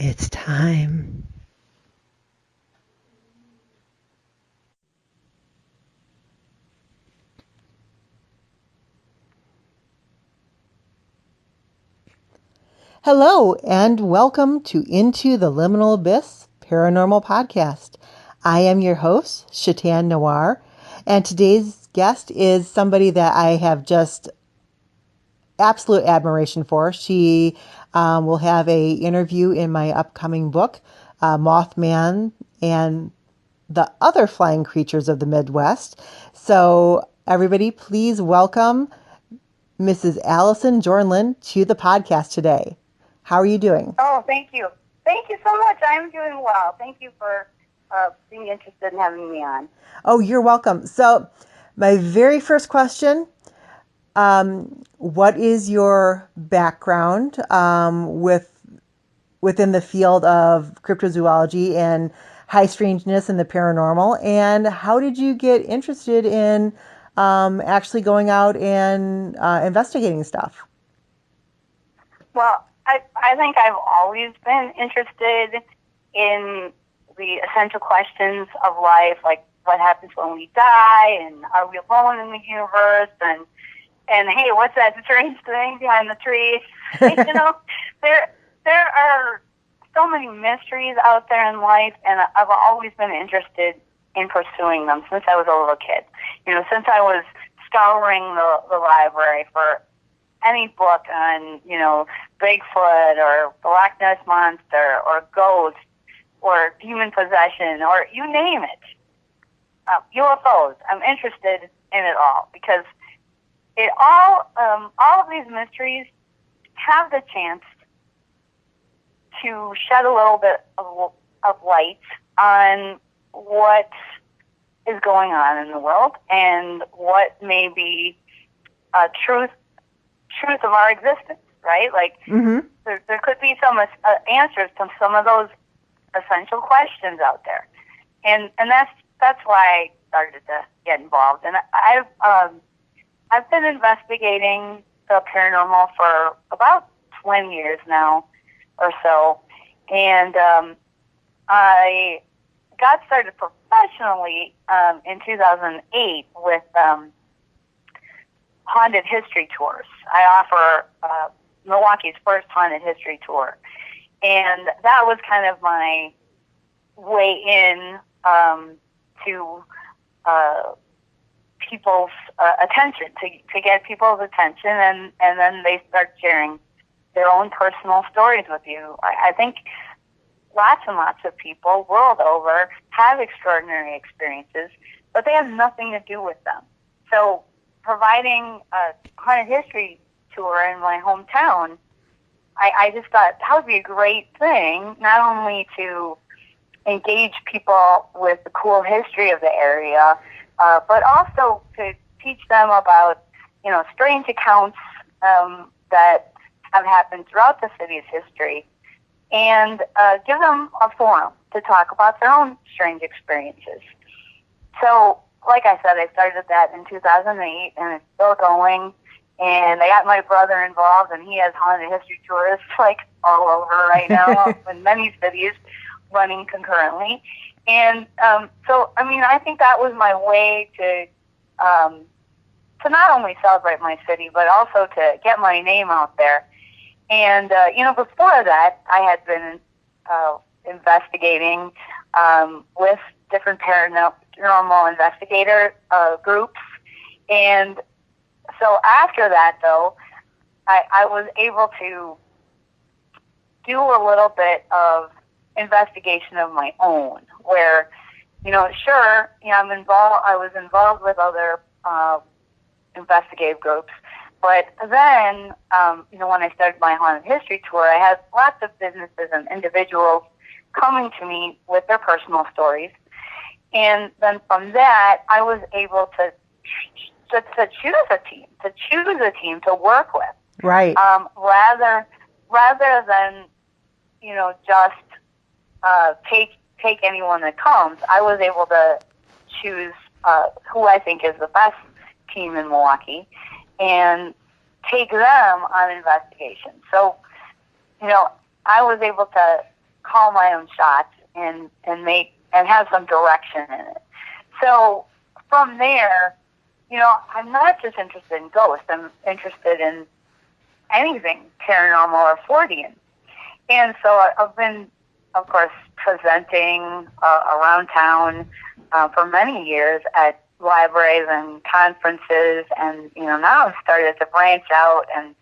It's time. Hello, and welcome to Into the Liminal Abyss Paranormal Podcast. I am your host, Shatan Noir, and today's guest is somebody that I have just absolute admiration for. She will have a interview in my upcoming book, Mothman and the Other Flying Creatures of the Midwest. So everybody, please welcome Mrs. Allison Jornlin to the podcast today. How are you doing? Oh, thank you. Thank you so much. I'm doing well. Thank you for being interested in having me on. Oh, you're welcome. So my very first question, what is your background within the field of cryptozoology and high strangeness and the paranormal? And how did you get interested in actually going out and investigating stuff? Well, I think I've always been interested in the essential questions of life, like what happens when we die, and are we alone in the universe, and hey, what's that strange thing behind the tree? You know, there are so many mysteries out there in life, and I've always been interested in pursuing them since I was a little kid. You know, since I was scouring the library for any book on, you know, Bigfoot or the Loch Ness Monster or ghosts or demon possession or you name it, UFOs. I'm interested in it all because it all of these mysteries have the chance to shed a little bit of light on what is going on in the world and what may be truth of our existence, right? Like, there could be some answers to some of those essential questions out there, and that's why I started to get involved. And I've been investigating the paranormal for about 20 years now or so, and I got started professionally in 2008 with haunted history tours. I offer Milwaukee's first haunted history tour, and that was kind of my way in to people's attention, to get people's attention, and then they start sharing their own personal stories with you. I think lots and lots of people world over have extraordinary experiences, but they have nothing to do with them. So providing a haunted history tour in my hometown, I just thought that would be a great thing, not only to engage people with the cool history of the area, but also to teach them about, you know, strange accounts that have happened throughout the city's history, and give them a forum to talk about their own strange experiences. So, like I said, I started that in 2008, and it's still going. And I got my brother involved, and he has haunted history tours like all over right now in many cities, running concurrently. And so, I mean, I think that was my way to not only celebrate my city, but also to get my name out there. And you know, before that, I had been investigating with different paranormal investigator groups. And so after that, though, I was able to do a little bit of investigation of my own, where, you know, sure, you know, I was involved with other investigative groups, but then, you know, when I started my haunted history tour, I had lots of businesses and individuals coming to me with their personal stories. And then from that, I was able to choose a team to work with. Right. Rather than, just take anyone that comes. I was able to choose who I think is the best team in Milwaukee and take them on investigations. So, I was able to call my own shots and have some direction in it. So from there, I'm not just interested in ghosts. I'm interested in anything paranormal or Fortean. And so I've been, of course, presenting around town for many years at libraries and conferences, and now I've started to branch out, and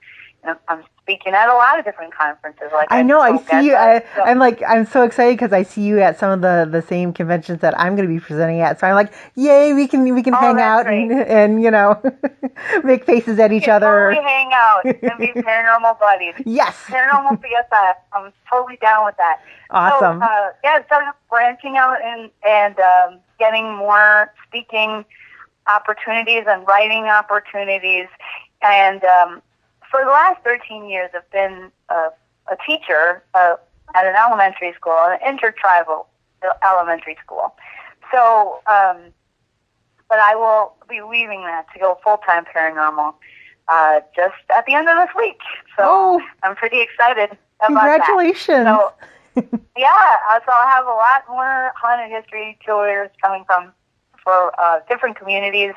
I'm speaking at a lot of different conferences. Like I know, I see you. I'm so excited because I see you at some of the same conventions that I'm going to be presenting at. So I'm like, yay, we can hang out and make faces at each other. Totally hang out and be paranormal buddies. Yes. Paranormal BFF. I'm totally down with that. Awesome. So, I started branching out and getting more speaking opportunities and writing opportunities. And for the last 13 years, I've been a teacher at an elementary school, an intertribal elementary school. So, but I will be leaving that to go full-time paranormal just at the end of this week. So I'm pretty excited about congratulations. That. So, yeah, so I'll have a lot more haunted history tours coming for different communities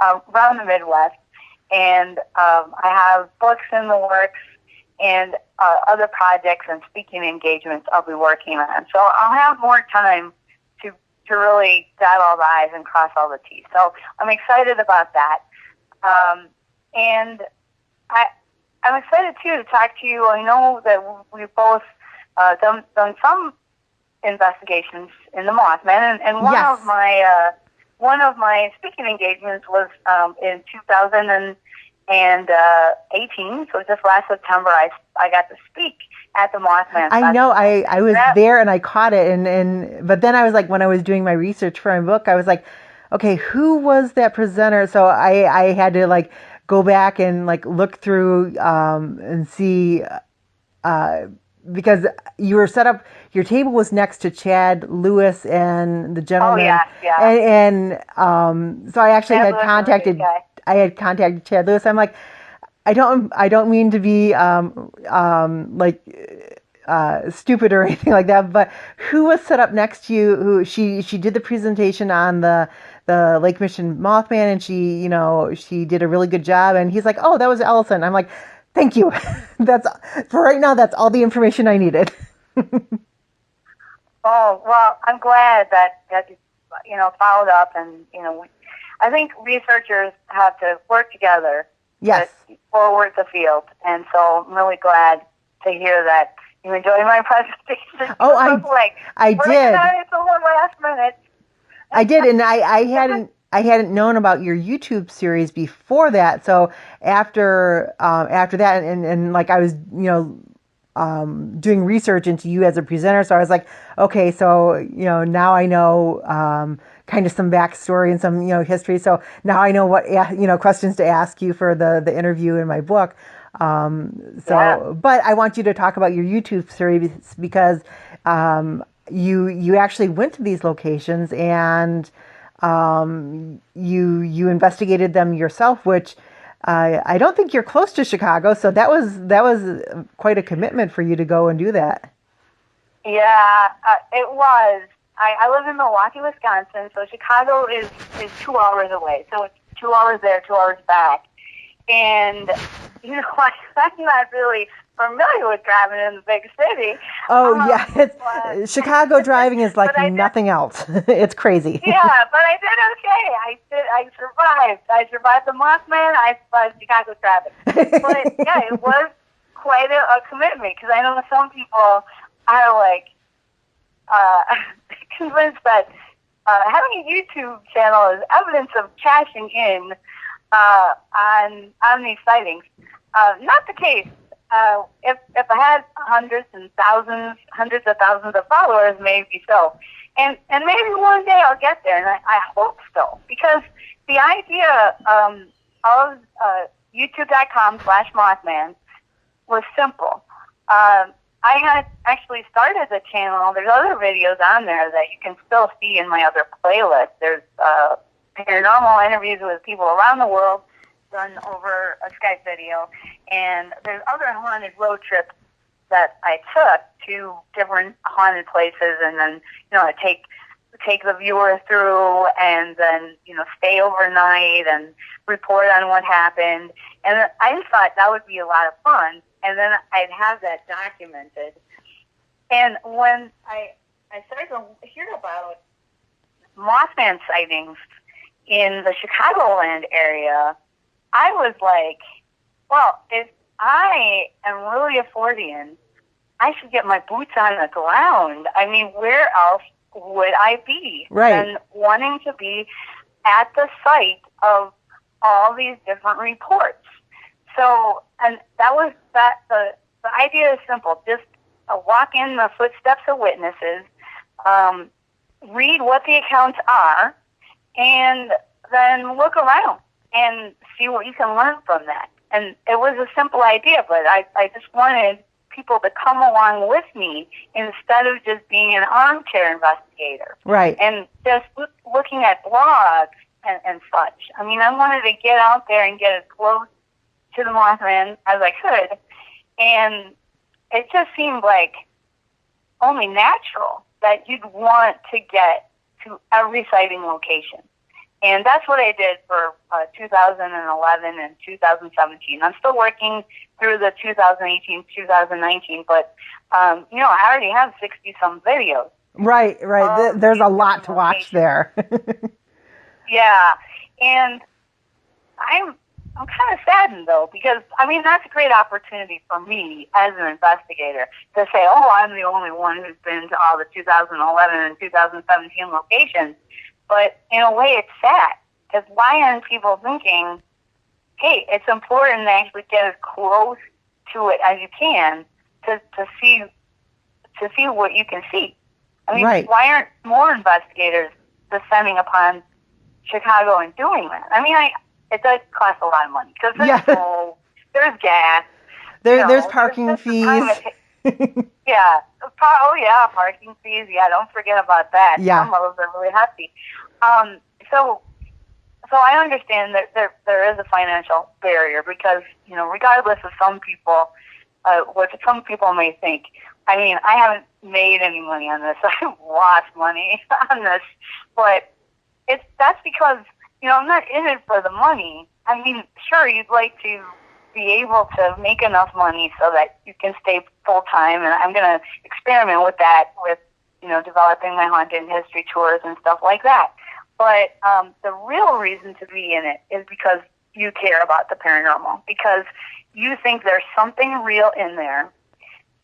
around the Midwest. And I have books in the works and other projects and speaking engagements I'll be working on. So I'll have more time to really dot all the I's and cross all the T's. So I'm excited about that. And I'm excited, too, to talk to you. I know that we've both done some investigations in the Mothman, and one of my speaking engagements was in 2018. So just last September, I got to speak at the Mothman. I know. I was there and I caught it, but then I was like, when I was doing my research for my book, I was like, okay, who was that presenter? So I had to go back and look through and see. Because you were set up, your table was next to Chad Lewis and the gentleman. Oh, yeah. And so I actually had contacted Chad Lewis. I'm like, I don't mean to be stupid or anything like that, but who was set up next to you? Who she did the presentation on the Lake Mission Mothman, and she did a really good job. And he's like, oh, that was Allison. I'm like, thank you. That's for right now. That's all the information I needed. Oh, well, I'm glad that followed up, and I think researchers have to work together. Yes. To forward the field, and so I'm really glad to hear that you enjoyed my presentation. Oh, I did. It's a little last minute. I did, and I hadn't known about your YouTube series before that. So after that, and I was doing research into you as a presenter. So I was like, okay, so now I know kind of some backstory and some history. So now I know what questions to ask you for the interview in my book. But I want you to talk about your YouTube series because you actually went to these locations and you investigated them yourself, which I don't think you're close to Chicago, so that was quite a commitment for you to go and do that. Yeah, it was. I live in Milwaukee, Wisconsin, so Chicago is 2 hours away. So it's 2 hours there, 2 hours back. And, I'm not really familiar with driving in the big city. Oh, yeah. Chicago driving is like nothing else. It's crazy. Yeah, but I did okay. I survived. I survived the Mothman. I survived Chicago traffic. But, yeah, it was quite a commitment because I know some people are convinced that having a YouTube channel is evidence of cashing in on these sightings. Not the case. if I had hundreds of thousands of followers, maybe so. And maybe one day I'll get there, and I hope so. Because the idea of YouTube.com/Mothman was simple. I had actually started the channel. There's other videos on there that you can still see in my other playlist. There's paranormal interviews with people around the world done over a Skype video. And there's other haunted road trips that I took to different haunted places, and then, I take the viewer through, and then, stay overnight and report on what happened. And I just thought that would be a lot of fun. And then I'd have that documented. And when I started to hear about Mothman sightings in the Chicagoland area, I was like, well, if I am really a Fortean, I should get my boots on the ground. I mean, where else would I be than wanting to be at the site of all these different reports? So, and that was that. The idea is simple. Just walk in the footsteps of witnesses, read what the accounts are, and then look around and see what you can learn from that. And it was a simple idea, but I just wanted people to come along with me instead of just being an armchair investigator. Right. And just looking at blogs and such. I mean, I wanted to get out there and get as close to the Mothman as I could. And it just seemed like only natural that you'd want to get to every sighting location. And that's what I did for 2011 and 2017. I'm still working through the 2018, 2019, but, I already have 60-some videos. Right. There's a lot to watch there. Yeah. And I'm kind of saddened, though, because, that's a great opportunity for me as an investigator to say, oh, I'm the only one who's been to all the 2011 and 2017 locations. But in a way, it's sad, because why aren't people thinking, hey, it's important to actually get as close to it as you can to see what you can see? Why aren't more investigators descending upon Chicago and doing that? It does cost a lot of money, because there's tolls, there's gas. There's parking fees. Yeah. Parking fees. Yeah, don't forget about that. Yeah. Some of those are really hefty. So I understand that there is a financial barrier, because, regardless of some people, what some people may think, I haven't made any money on this. I've lost money on this, but that's because, I'm not in it for the money. Sure, you'd like to be able to make enough money so that you can stay full-time, and I'm going to experiment with that with, developing my haunted history tours and stuff like that. But the real reason to be in it is because you care about the paranormal, because you think there's something real in there,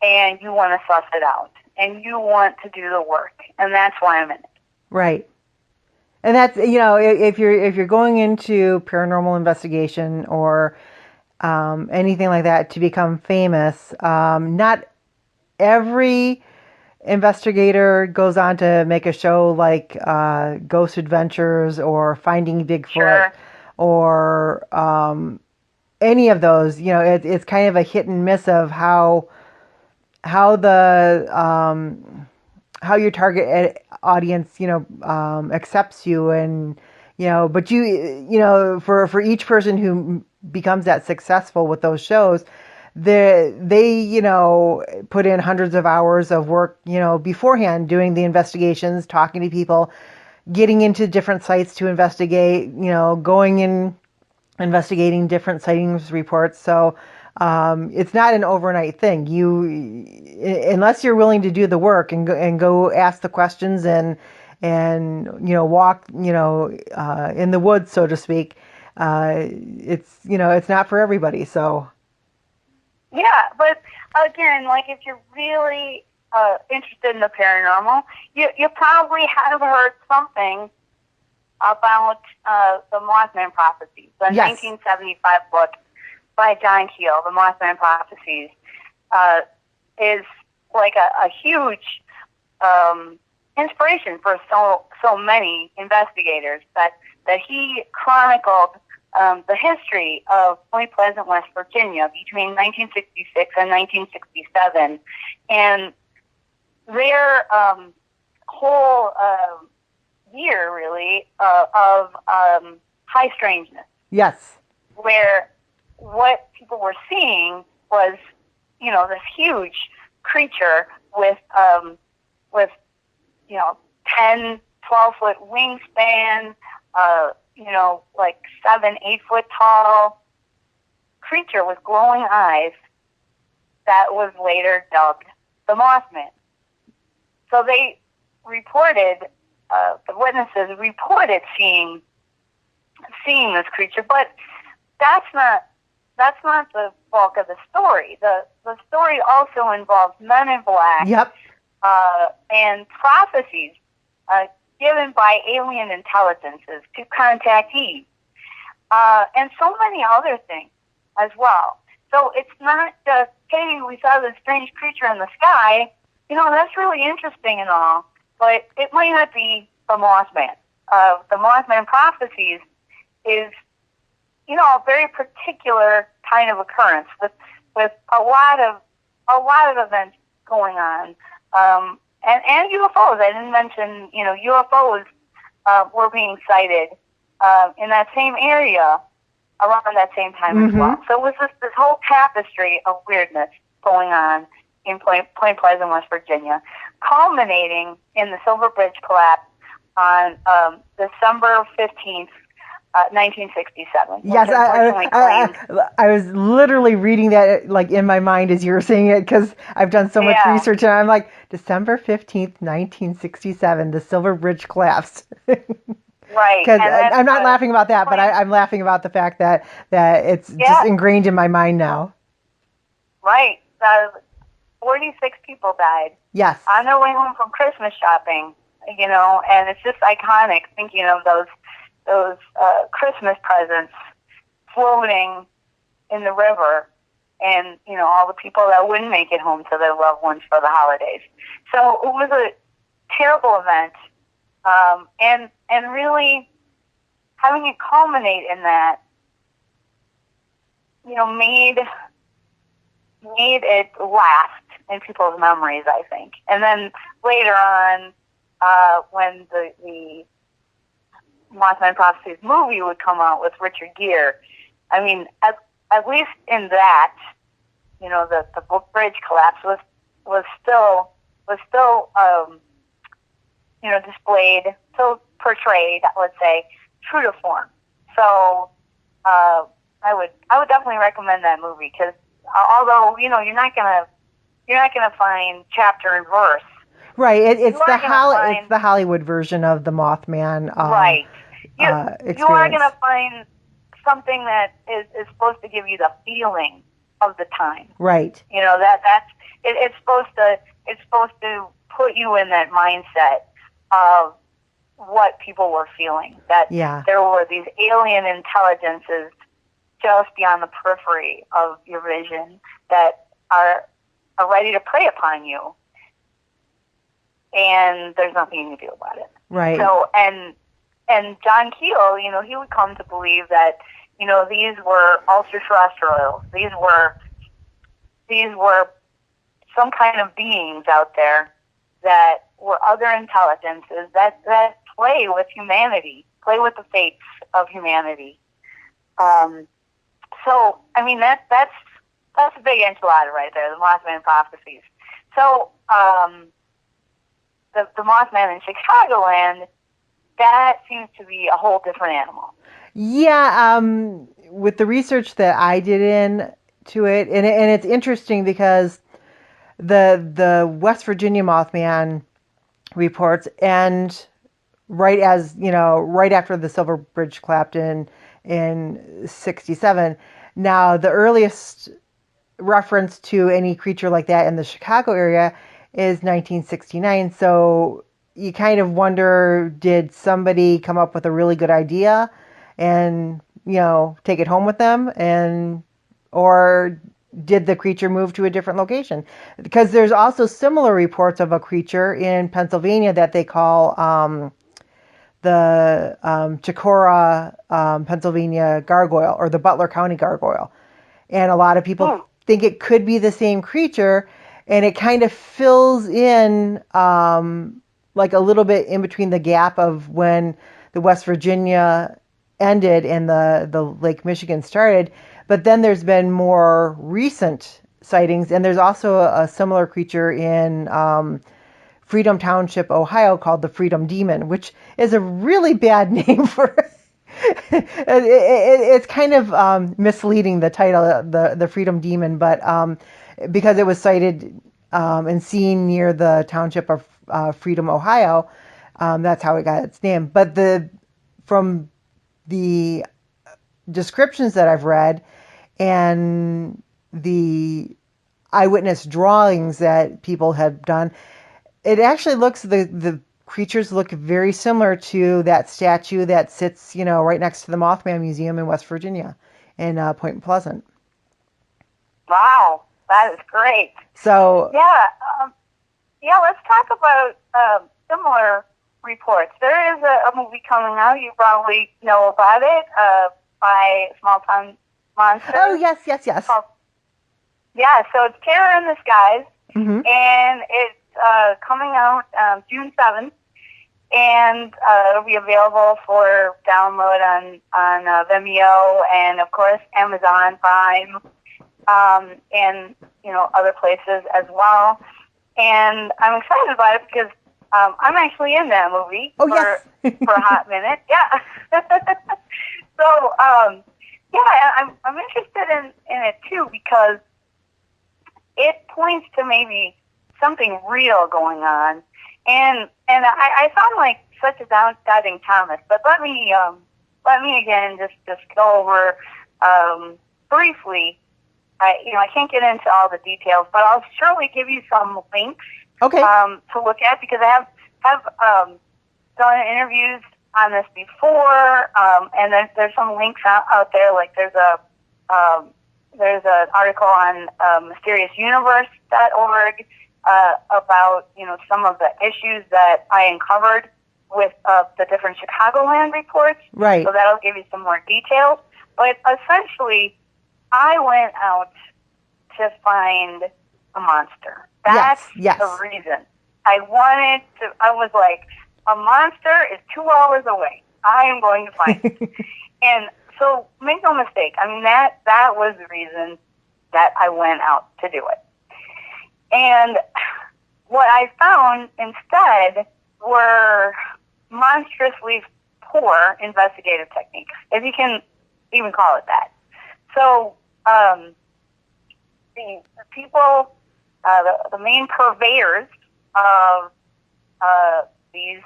and you want to suss it out, and you want to do the work, and that's why I'm in it. Right. And that's, if you're going into paranormal investigation or anything like that to become famous, not every investigator goes on to make a show like Ghost Adventures or Finding Bigfoot. Sure. Or any of those. It's kind of a hit and miss of how your target audience, accepts you, and, but for each person who becomes that successful with those shows, they put in hundreds of hours of work, beforehand, doing the investigations, talking to people, getting into different sites to investigate, going in, investigating different sightings reports. So it's not an overnight thing. Unless you're willing to do the work and go ask the questions and walk in the woods, so to speak. It's not for everybody. So yeah, but again, like, if you're really interested in the paranormal, you probably have heard something about the Mothman Prophecies, the 1975 book by John Keel, The Mothman Prophecies. is like a huge inspiration for so many investigators. That he chronicled the history of Point Pleasant, West Virginia, between 1966 and 1967, and their whole year, really, of high strangeness. Yes. Where what people were seeing was, this huge creature with 10, 12-foot wingspan, like 7, 8 foot tall creature with glowing eyes that was later dubbed the Mothman. So they reported, the witnesses reported seeing this creature, but that's not the bulk of the story. The story also involves men in black. Yep. And prophecies given by alien intelligences to contactees, and so many other things as well. So it's not just, hey, we saw this strange creature in the sky. That's really interesting and all, but it might not be the Mothman. The Mothman prophecies is, a very particular kind of occurrence with a lot of events going on. And UFOs. I didn't mention, UFOs were being sighted in that same area around that same time as well. So it was this whole tapestry of weirdness going on in Point Pleasant, West Virginia, culminating in the Silver Bridge collapse on December 15th, 1967. Yes, I was literally reading that like in my mind as you were saying it, because I've done so much research, and I'm like, December 15th, 1967, the Silver Bridge collapsed. Right. Because I'm not laughing about that, but I'm laughing about the fact that it's just ingrained in my mind now. Right. 46 people died. Yes. On their way home from Christmas shopping, and it's just iconic thinking of those Christmas presents floating in the river, and all the people that wouldn't make it home to their loved ones for the holidays. So it was a terrible event, and really having it culminate in that, made it last in people's memories, I think. And then later on, when the Mothman Prophecies movie would come out with Richard Gere, I mean, at least in that, the bridge collapse was still displayed, still portrayed, let's say, true to form. So I would definitely recommend that movie, because although you're not gonna find chapter and verse. Right, it's the Hollywood version of the Mothman. Right. You are going to find something that is supposed to give you the feeling of the time. Right. It's supposed to put you in that mindset of what people were feeling. That there were these alien intelligences just beyond the periphery of your vision that are ready to prey upon you, and there's nothing you can do about it. Right. So and John Keel, he would come to believe that, these were ultra-terrestrials. These were some kind of beings out there that were other intelligences that play with humanity, play with the fates of humanity. So, I mean, that's a big enchilada right there, the Mothman prophecies. So, the Mothman in Chicagoland, that seems to be a whole different animal. Yeah, with the research that I did into it, and it's interesting because the West Virginia Mothman reports, and right after the Silver Bridge collapsed in 67. Now, the earliest reference to any creature like that in the Chicago area is 1969. So you kind of wonder, did somebody come up with a really good idea and, take it home with them, or did the creature move to a different location? Because there's also similar reports of a creature in Pennsylvania that they call the Chicora, Pennsylvania gargoyle, or the Butler County gargoyle. And a lot of people think it could be the same creature, and it kind of fills in like a little bit in between the gap of when the West Virginia ended and the Lake Michigan started. But then there's been more recent sightings, and there's also a similar creature in Freedom Township, Ohio, called the Freedom Demon, which is a really bad name for it's kind of misleading, the title, the Freedom Demon, but because it was sighted and seen near the township of Freedom, Ohio, that's how it got its name. But from the descriptions that I've read and the eyewitness drawings that people have done, it actually looks, the creatures look very similar to that statue that sits, right next to the Mothman Museum in West Virginia in Point Pleasant. Wow, that is great. So let's talk about similar reports. There is a movie coming out. You probably know about it, by Small Town Monsters. Oh, yes. So it's Terror in the Skies, and it's coming out June 7th, and it'll be available for download on Vimeo and, of course, Amazon Prime, and other places as well. And I'm excited about it because I'm actually in that movie for a hot minute. Yeah. So I'm interested in it too, because it points to maybe something real going on, and I sound like such a doubting Thomas, but let me again just go over briefly. I can't get into all the details, but I'll surely give you some links to look at, because I have done interviews on this before, and there's some links out there. Like there's an article on mysteriousuniverse.org about some of the issues that I uncovered with the different Chicagoland reports. Right. So that'll give you some more details. But essentially, I went out to find a monster. That's the reason. I was like, a monster is 2 hours away. I am going to find it. And so make no mistake. I mean, that was the reason that I went out to do it. And what I found instead were monstrously poor investigative techniques, if you can even call it that. So the people, the main purveyors of these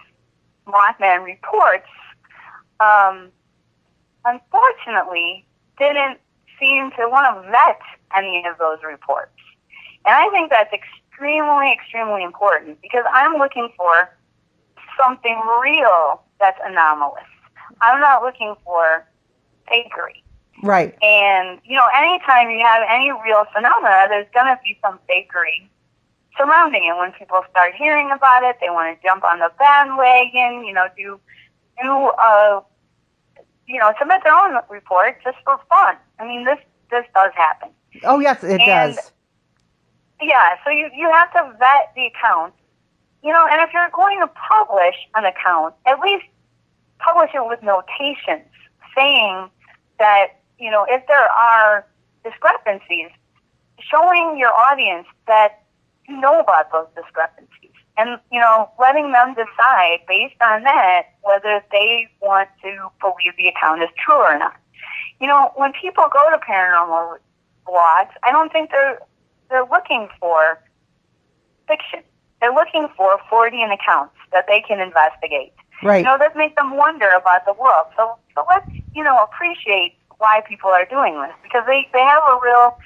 Mothman reports, unfortunately, didn't seem to want to vet any of those reports. And I think that's extremely, extremely important, because I'm looking for something real that's anomalous. I'm not looking for fakery. Right. And, anytime you have any real phenomena, there's going to be some fakery surrounding it. When people start hearing about it, they want to jump on the bandwagon, submit their own report just for fun. I mean, this does happen. Oh, yes, it does. Yeah, so you have to vet the account, and if you're going to publish an account, at least publish it with notations saying that, if there are discrepancies, showing your audience that you know about those discrepancies, and, letting them decide based on that whether they want to believe the account is true or not. When people go to paranormal blogs, I don't think they're looking for fiction. They're looking for Freudian accounts that they can investigate. Right. That make them wonder about the world. So let's, appreciate why people are doing this, because they have a real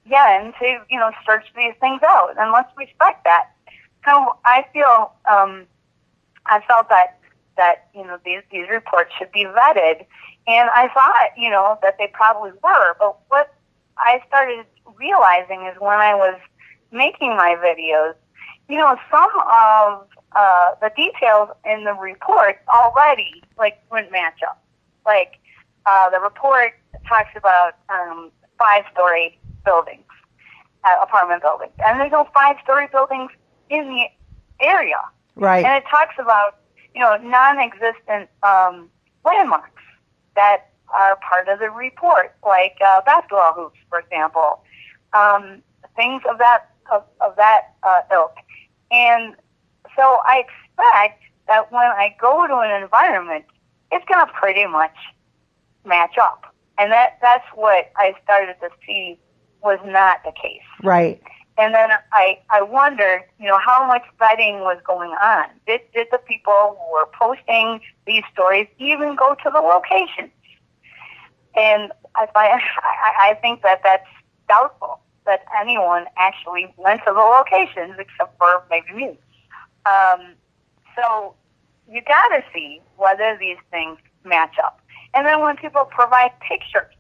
yen to, search these things out, and let's respect that. So I felt that these reports should be vetted, and I thought, that they probably were, but what I started realizing is when I was making my videos, some of the details in the report already wouldn't match up. Like the report talks about 5-story buildings, apartment buildings, and there's no 5-story buildings in the area. Right. And it talks about non-existent landmarks that are part of the report, like basketball hoops, for example, things of that ilk. And so I expect that when I go to an environment, it's going to pretty much match up. And that's what I started to see was not the case. Right. And then I wondered, how much vetting was going on. Did the people who were posting these stories even go to the locations? And I think that that's doubtful that anyone actually went to the locations except for maybe me. So you got to see whether these things match up. And then when people provide pictures,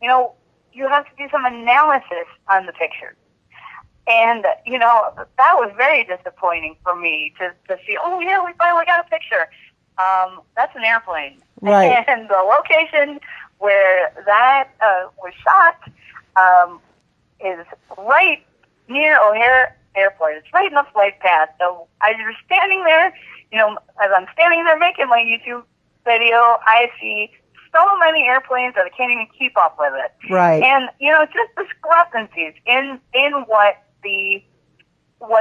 you have to do some analysis on the pictures. And, that was very disappointing for me to see, oh, yeah, we finally got a picture. That's an airplane. Right. And the location where that was shot is right near O'Hare Airport. It's right in the flight path. So as you're standing there, as I'm standing there making my YouTube video, I see so many airplanes that I can't even keep up with it. Right. And, just discrepancies in what the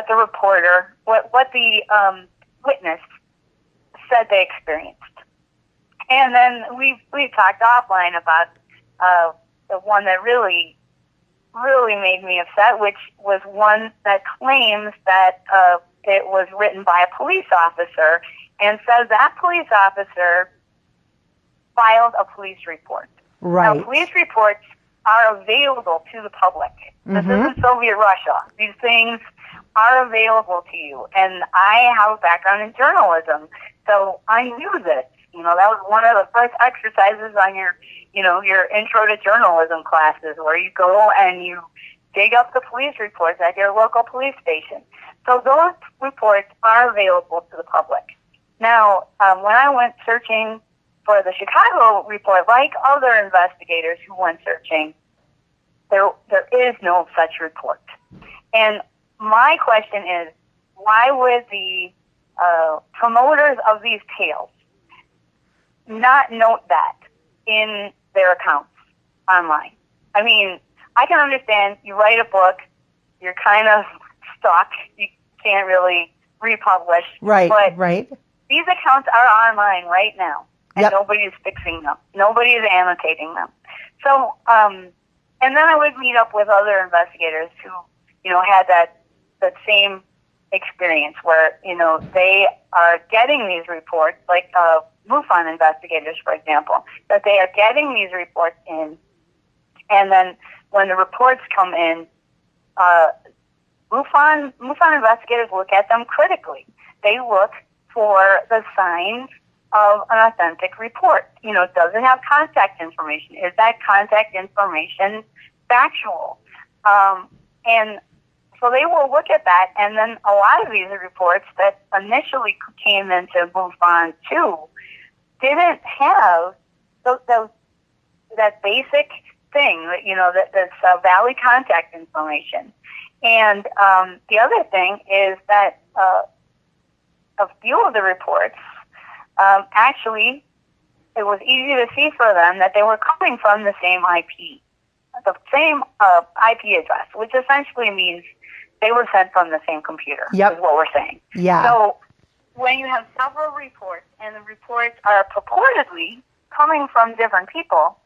reporter, what the witness said they experienced. And then we talked offline about the one that really made me upset, which was one that claims that it was written by a police officer and says that police officer filed a police report. Right. Now, police reports are available to the public. This isn't Soviet Russia. These things are available to you. And I have a background in journalism, so I knew this. That was one of the first exercises on your intro to journalism classes, where you go and you dig up the police reports at your local police station. So those reports are available to the public. Now, when I went searching for the Chicago report, like other investigators who went searching, there is no such report. And my question is, why would the promoters of these tales not note that in their accounts online? I mean, I can understand you write a book, you're kind of stuck, you can't really republish. Right, but right. These accounts are online right now, and nobody is fixing them. Nobody is annotating them. So, and then I would meet up with other investigators who, had that same experience where, they are getting these reports, like MUFON investigators, for example, that they are getting these reports in, and then when the reports come in, MUFON investigators look at them critically. They look for the signs of an authentic report. Does it have contact information? Is that contact information factual? And so they will look at that, and then a lot of these reports that initially came into MUFON 2 didn't have that basic thing, that's valid contact information. And the other thing is that a few of the reports, actually, it was easy to see for them that they were coming from the same IP address, which essentially means they were sent from the same computer, is what we're saying. Yeah. So when you have several reports, and the reports are purportedly coming from different people,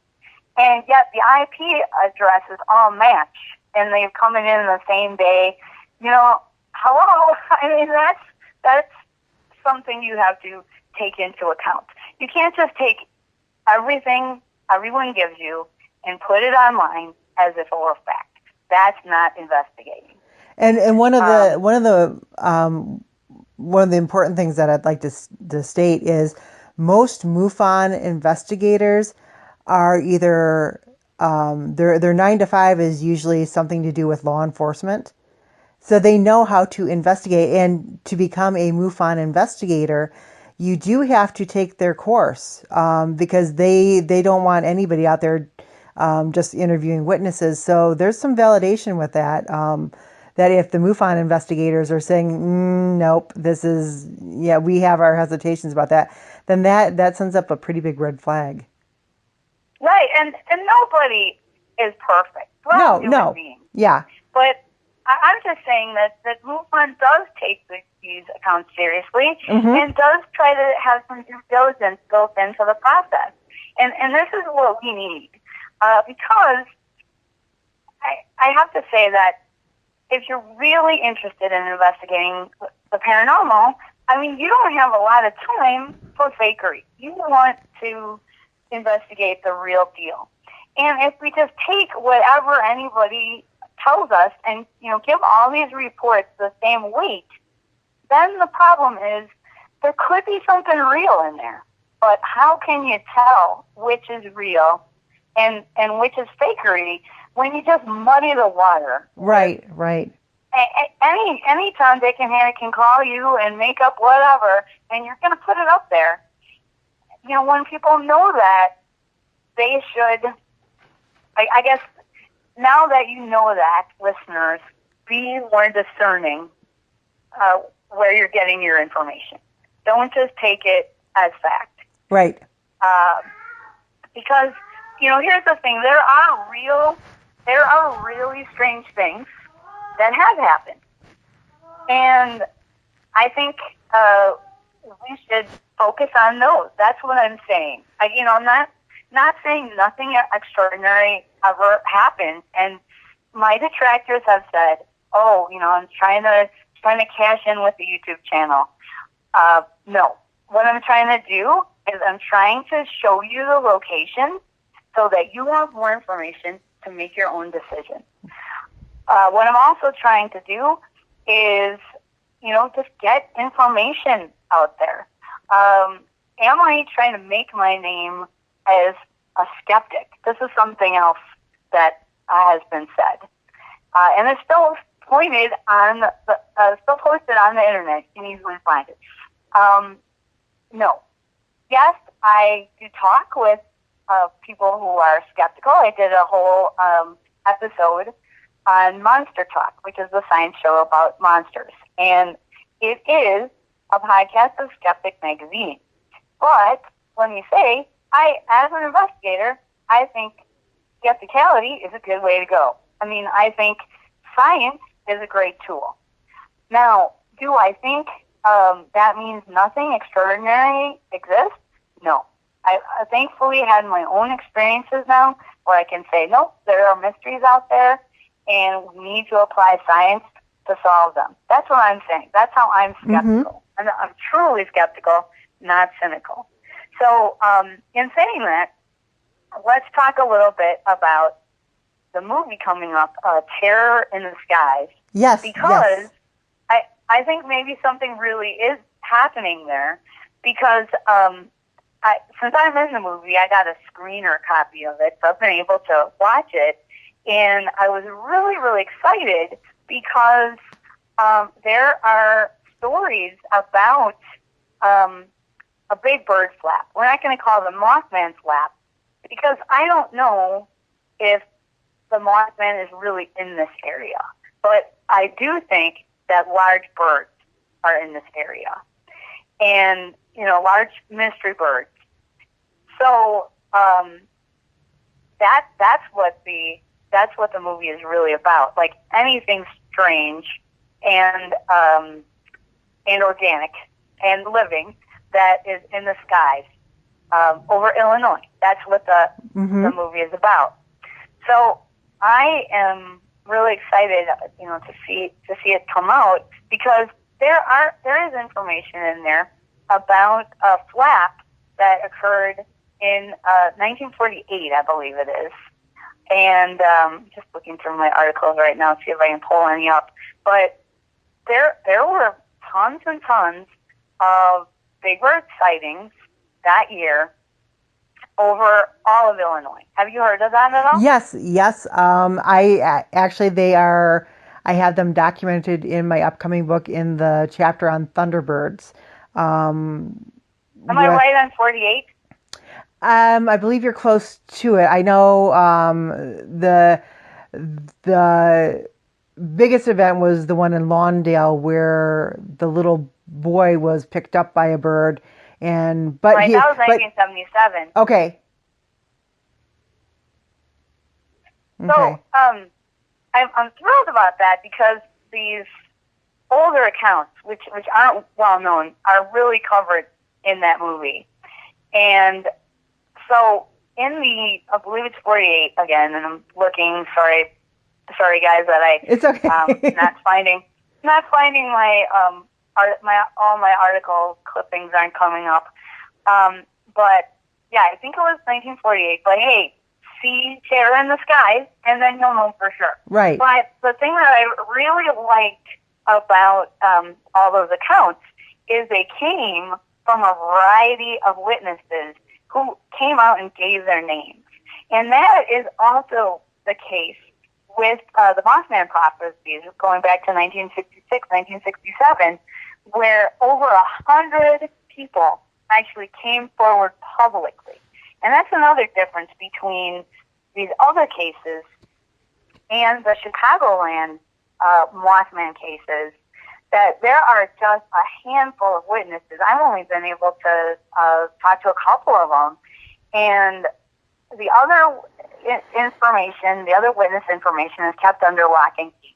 and yet the IP addresses all match, and they're coming in the same day, hello? I mean, that's something you have to take into account. You can't just take everything everyone gives you and put it online as if it were fact. That's not investigating. And one of the important things that I'd like to state is most MUFON investigators are either Their 9 to 5 is usually something to do with law enforcement. So they know how to investigate, and to become a MUFON investigator, you do have to take their course, because they don't want anybody out there just interviewing witnesses. So there's some validation with that. That if the MUFON investigators are saying, nope, this is, yeah, we have our hesitations about that, then that sends up a pretty big red flag. Right, and nobody is perfect. Well, No. Beings. Yeah. But I'm just saying that MUFON does take these accounts seriously, and does try to have some due diligence built into the process. And this is what we need. Because I have to say that if you're really interested in investigating the paranormal, I mean, you don't have a lot of time for fakery. You want to investigate the real deal. And if we just take whatever anybody tells us and, give all these reports the same weight, then the problem is there could be something real in there. But how can you tell which is real and which is fakery when you just muddy the water? Right. Any Tom, Dick, and Harry can call you and make up whatever, and you're going to put it up there. When people know that, they should, I guess, now that you know that, listeners, be more discerning where you're getting your information. Don't just take it as fact. Right. Because, here's the thing. There are really strange things that have happened. And I think we should focus on those. That's what I'm saying. I'm not saying nothing extraordinary ever happened. And my detractors have said, "Oh, I'm trying to cash in with the YouTube channel." No, what I'm trying to do is I'm trying to show you the location so that you have more information to make your own decision. What I'm also trying to do is, just get information out there. Am I trying to make my name as a skeptic? This is something else that has been said. And it's still pointed on still posted on the internet. You can easily find it. No. Yes, I do talk with people who are skeptical. I did a whole episode on Monster Talk, which is a science show about monsters. And it is a podcast of Skeptic Magazine. But let me say, as an investigator, I think skepticality is a good way to go. I mean, I think science is a great tool. Now, do I think that means nothing extraordinary exists? No. I thankfully had my own experiences now where I can say, nope, there are mysteries out there, and we need to apply science to solve them. That's what I'm saying. That's how I'm skeptical. And I'm truly skeptical, not cynical. So in saying that, let's talk a little bit about the movie coming up, Terror in the Skies. Yes. Because I think maybe something really is happening there, because since I'm in the movie, I got a screener copy of it, so I've been able to watch it. And I was really, really excited because there are stories about a big bird flap. We're not going to call them Mothman flap, because I don't know if the Mothman is really in this area. But I do think that large birds are in this area. And, large mystery birds. So that's what the movie is really about. Like anything strange and organic and living that is in the skies over Illinois. That's what the movie is about. So I am really excited, to see it come out, because there is information in there about a flap that occurred in 1948, I believe it is. And just looking through my articles right now to see if I can pull any up. But there were tons and tons of big bird sightings that year. over all of Illinois. Have you heard of that at all? Yes, yes. Actually, I have them documented in my upcoming book in the chapter on Thunderbirds. Am I right on 48? I believe you're close to it. I know the biggest event was the one in Lawndale where the little boy was picked up by a bird, Right, that was 1977. Okay. So, I'm thrilled about that because these older accounts, which aren't well known, are really covered in that movie. And so in I believe it's 48 again, and I'm looking. Sorry guys that it's okay. not finding my all my article clippings aren't coming up. But yeah, I think it was 1948. But hey, see terror in the skies, and then you'll know for sure. Right. But the thing that I really liked about all those accounts is they came from a variety of witnesses who came out and gave their names. And that is also the case with the Mothman prophecies going back to 1966, 1967, where over 100 people actually came forward publicly. And that's another difference between these other cases and the Chicagoland Mothman cases, that there are just a handful of witnesses. I've only been able to talk to a couple of them. And the other information, the other witness information is kept under lock and key.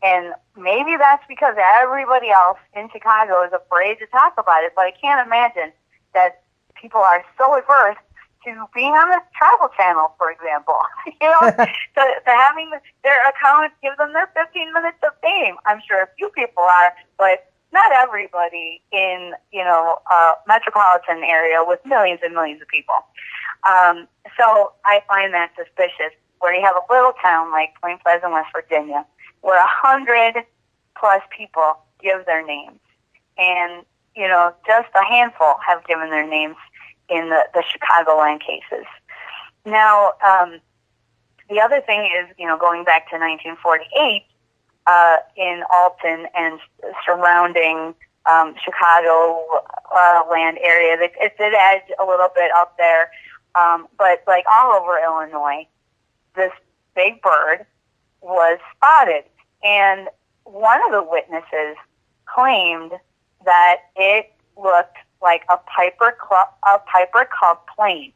And maybe that's because everybody else in Chicago is afraid to talk about it, but I can't imagine that people are so averse to being on the Travel Channel, for example. to having their account give them their 15 minutes of fame. I'm sure a few people are, but not everybody in, a metropolitan area with millions and millions of people. So I find that suspicious, where you have a little town like Point Pleasant, West Virginia, where 100 plus people give their names. And, just a handful have given their names in the Chicagoland cases. Now, the other thing is, going back to 1948, in Alton and surrounding Chicago land area, it did edge a little bit up there, but like all over Illinois, this big bird was spotted, and one of the witnesses claimed that it looked like a Piper Cub plane.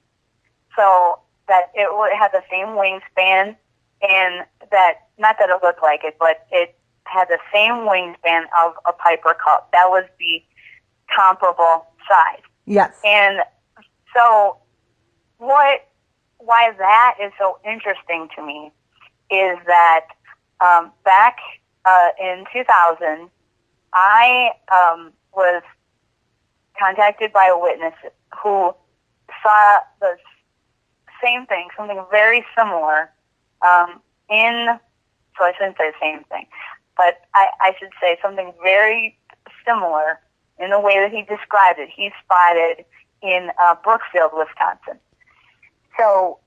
So that it had the same wingspan, and that, not that it looked like it, but it had the same wingspan of a Piper Cub. That was the comparable size. Yes. And so why that is so interesting to me is that back in 2000, I was contacted by a witness who saw the same thing, something very similar, so I shouldn't say the same thing, but I should say something very similar in the way that he described it. He spotted in Brookfield, Wisconsin. So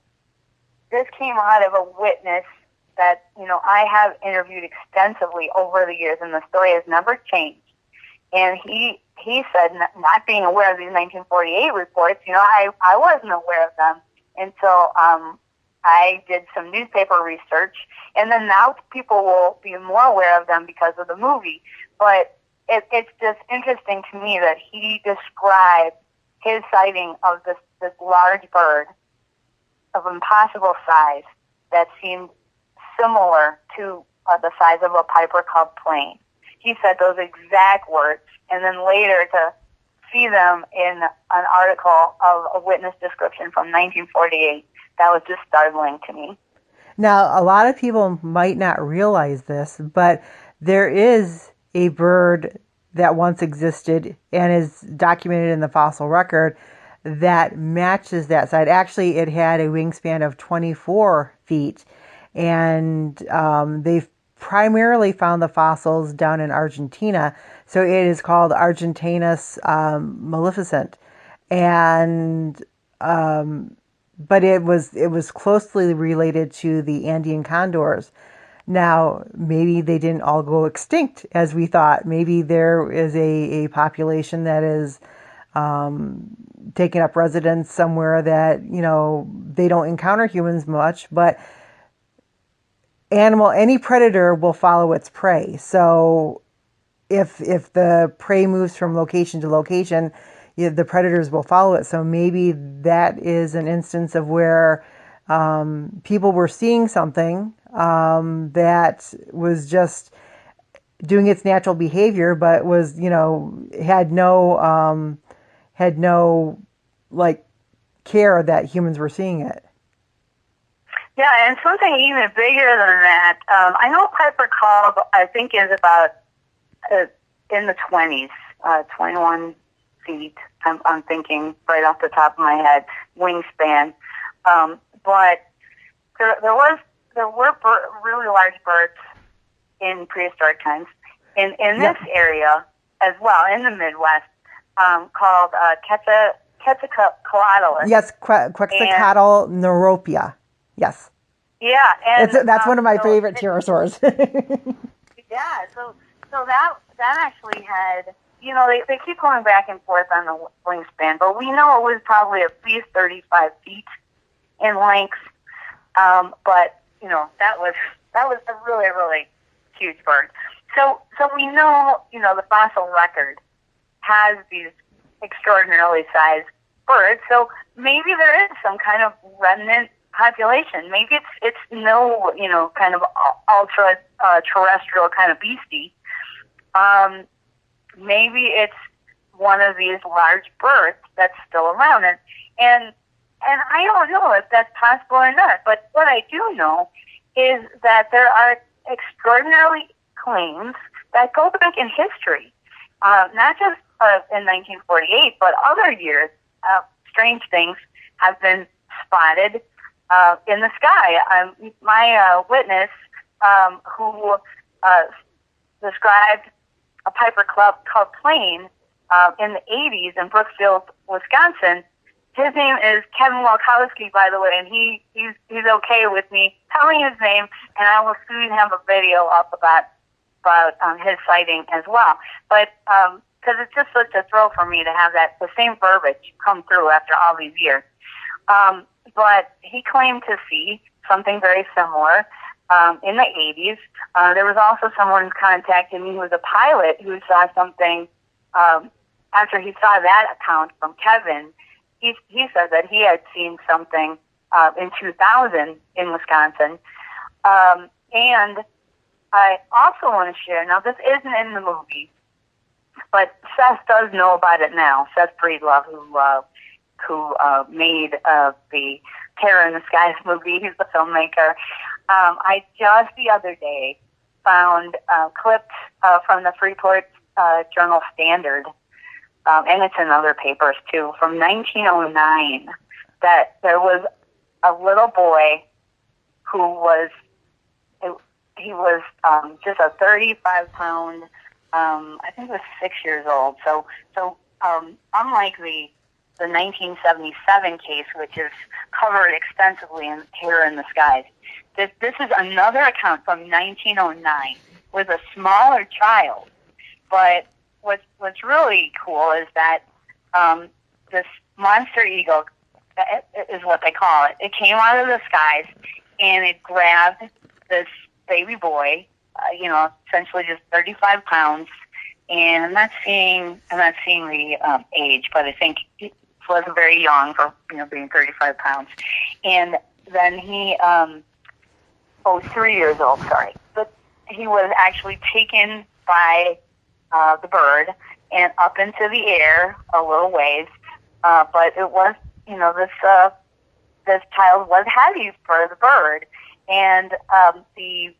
this came out of a witness that, I have interviewed extensively over the years, and the story has never changed. And he said, not being aware of these 1948 reports, I wasn't aware of them until I did some newspaper research, and then now people will be more aware of them because of the movie. But it's just interesting to me that he described his sighting of this large bird of impossible size that seemed similar to the size of a Piper Cub plane. He said those exact words, and then later to see them in an article of a witness description from 1948, that was just startling to me. Now, a lot of people might not realize this, but there is a bird that once existed and is documented in the fossil record that matches that size. Actually, it had a wingspan of 24 feet, and they've primarily found the fossils down in Argentina. So it is called Argentinus maleficent. and but it was closely related to the Andean condors. Now, maybe they didn't all go extinct as we thought. Maybe there is a population that is taking up residence somewhere that, they don't encounter humans much, but any predator will follow its prey. So if the prey moves from location to location, the predators will follow it. So maybe that is an instance of where people were seeing something that was just doing its natural behavior, but was, had no like care that humans were seeing it. Yeah, and something even bigger than that. I know Piper Cub, I think, is about in the 20s, 21 feet. I'm thinking right off the top of my head, wingspan. But there were really large birds in prehistoric times in this area as well, in the Midwest, called Quetzalcoatl. Yes, Quetzalcoatl neuropia. Yes. Yeah, and that's one of my favorite pterosaurs. Yeah, so that actually had, they keep going back and forth on the wingspan, but we know it was probably at least 35 feet in length. But that was a really, really huge bird. So we know, the fossil record has these extraordinarily sized birds. So maybe there is some kind of remnant population. Maybe it's no, kind of ultra terrestrial kind of beastie. Maybe it's one of these large birds that's still around, and I don't know if that's possible or not. But what I do know is that there are extraordinary claims that go back in history, not just in 1948, but other years. Strange things have been spotted in the sky. My witness, who described a Piper Cub plane in the 80s in Brookfield, Wisconsin. His name is Kevin Walkowski, by the way, and he's okay with me telling his name, and I will soon have a video up about his sighting as well. But because it's just such a thrill for me to have the same verbiage come through after all these years. But he claimed to see something very similar in the 80s. There was also someone who contacted me who was a pilot who saw something after he saw that account from Kevin. He said that he had seen something in 2000 in Wisconsin. And I also want to share, now this isn't in the movie, but Seth does know about it now. Seth Breedlove, who made the Terror in the Skies movie. He's the filmmaker. I just the other day found clips from the Freeport Journal Standard, and it's in other papers too, from 1909, that there was a little boy who was, he was just a 35-pound, I think he was 6 years old. So unlike the 1977 case, which is covered extensively in Terror in the Skies, this is another account from 1909 with a smaller child. But what's really cool is that this monster eagle is what they call it. It came out of the skies and it grabbed this baby boy, essentially just 35 pounds. And I'm not seeing the age, but I think he wasn't very young for being 35 pounds. And then he 3 years old, sorry. But he was actually taken by the bird and up into the air a little ways. But it was, this child was heavy for the bird. And the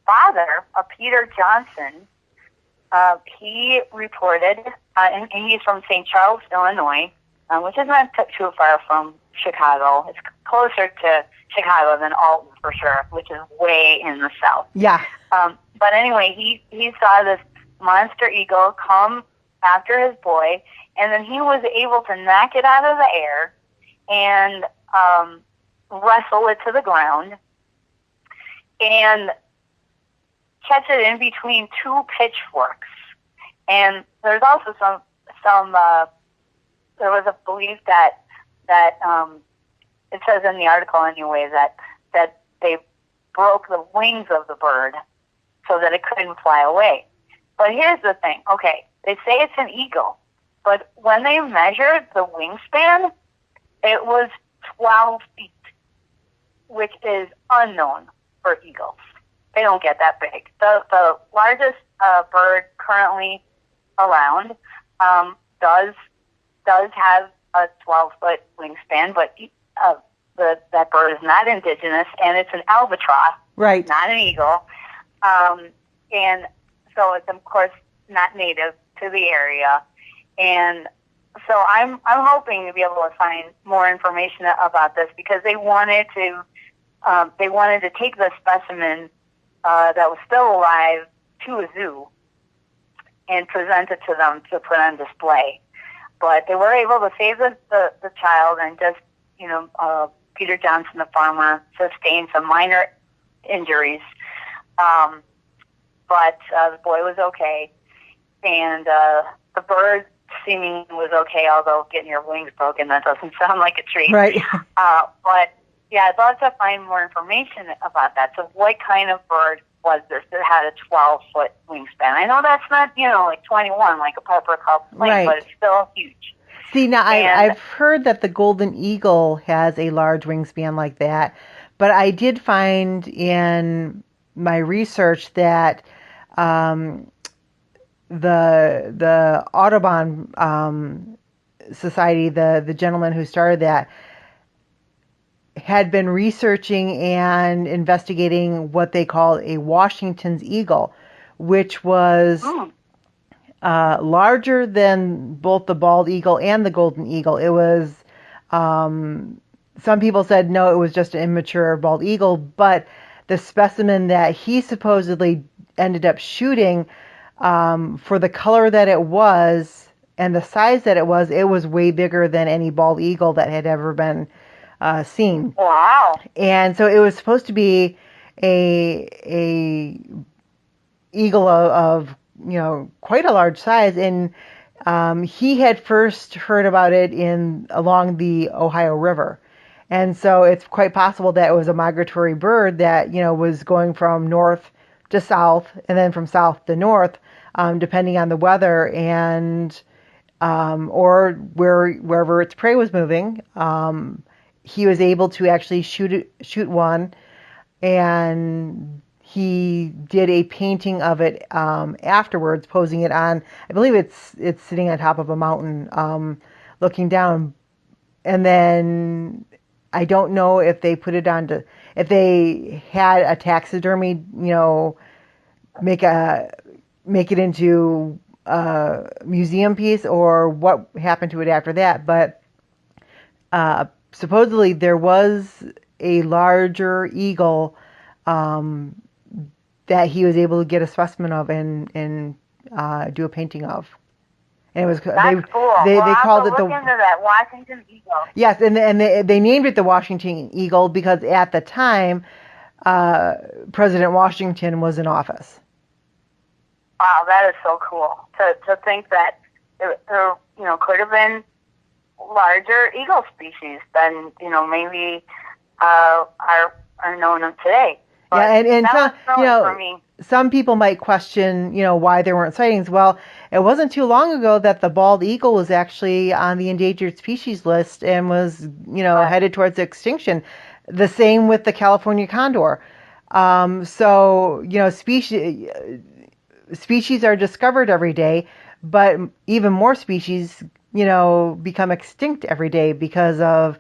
father, Peter Johnson, he reported, and he's from St. Charles, Illinois, which is not too far from Chicago. It's closer to Chicago than Alton, for sure, which is way in the south. Yeah. But anyway, he saw this monster eagle come after his boy, and then he was able to knock it out of the air and wrestle it to the ground and catch it in between two pitchforks. And there's also some there was a belief that it says in the article anyway that they broke the wings of the bird so that it couldn't fly away. But here's the thing. Okay, they say it's an eagle, but when they measured the wingspan, it was 12 feet, which is unknown for eagles. They don't get that big. The largest bird currently around does have a 12-foot wingspan, but that bird is not indigenous, and it's an albatross, right? Not an eagle, and so it's of course not native to the area. And so I'm hoping to be able to find more information about this, because they wanted to take the specimen that was still alive to a zoo and present it to them to put on display. But they were able to save the child, and just, Peter Johnson, the farmer, sustained some minor injuries. But the boy was okay, and the bird seemingly was okay, although getting your wings broken, that doesn't sound like a treat. Right. But, yeah, I'd love to find more information about that. So what kind of bird was this that had a 12-foot wingspan? I know that's not, like 21, like a purple cup plane, right, but it's still huge. See, now I've heard that the golden eagle has a large wingspan like that, but I did find in my research that the Audubon Society, the gentleman who started that, had been researching and investigating what they call a Washington's eagle, which was larger than both the bald eagle and the golden eagle. It was, some people said no, it was just an immature bald eagle, but the specimen that he supposedly ended up shooting, for the color that it was and the size that it was way bigger than any bald eagle that had ever been seen. Wow. And so it was supposed to be a eagle of quite a large size, and he had first heard about it along the Ohio River. And so it's quite possible that it was a migratory bird that was going from north to south, and then from south to north, depending on the weather, and or wherever its prey was moving. He was able to actually shoot one, and he did a painting of it afterwards, posing it on. I believe it's sitting on top of a mountain, looking down. And then I don't know if they put it on if they had a taxidermy, make it into a museum piece, or what happened to it after that. But supposedly there was a larger eagle that he was able to get a specimen of and do a painting of. And it was That's cool. They called it look into that Washington eagle. Yes, and they named it the Washington eagle because at the time President Washington was in office. Wow, that is so cool to think that there could have been larger eagle species than maybe are known of today. But yeah, and some, for me. Some people might question why there weren't sightings. Well, it wasn't too long ago that the bald eagle was actually on the endangered species list and was headed towards extinction. The same with the California condor. So species are discovered every day, but even more species become extinct every day because of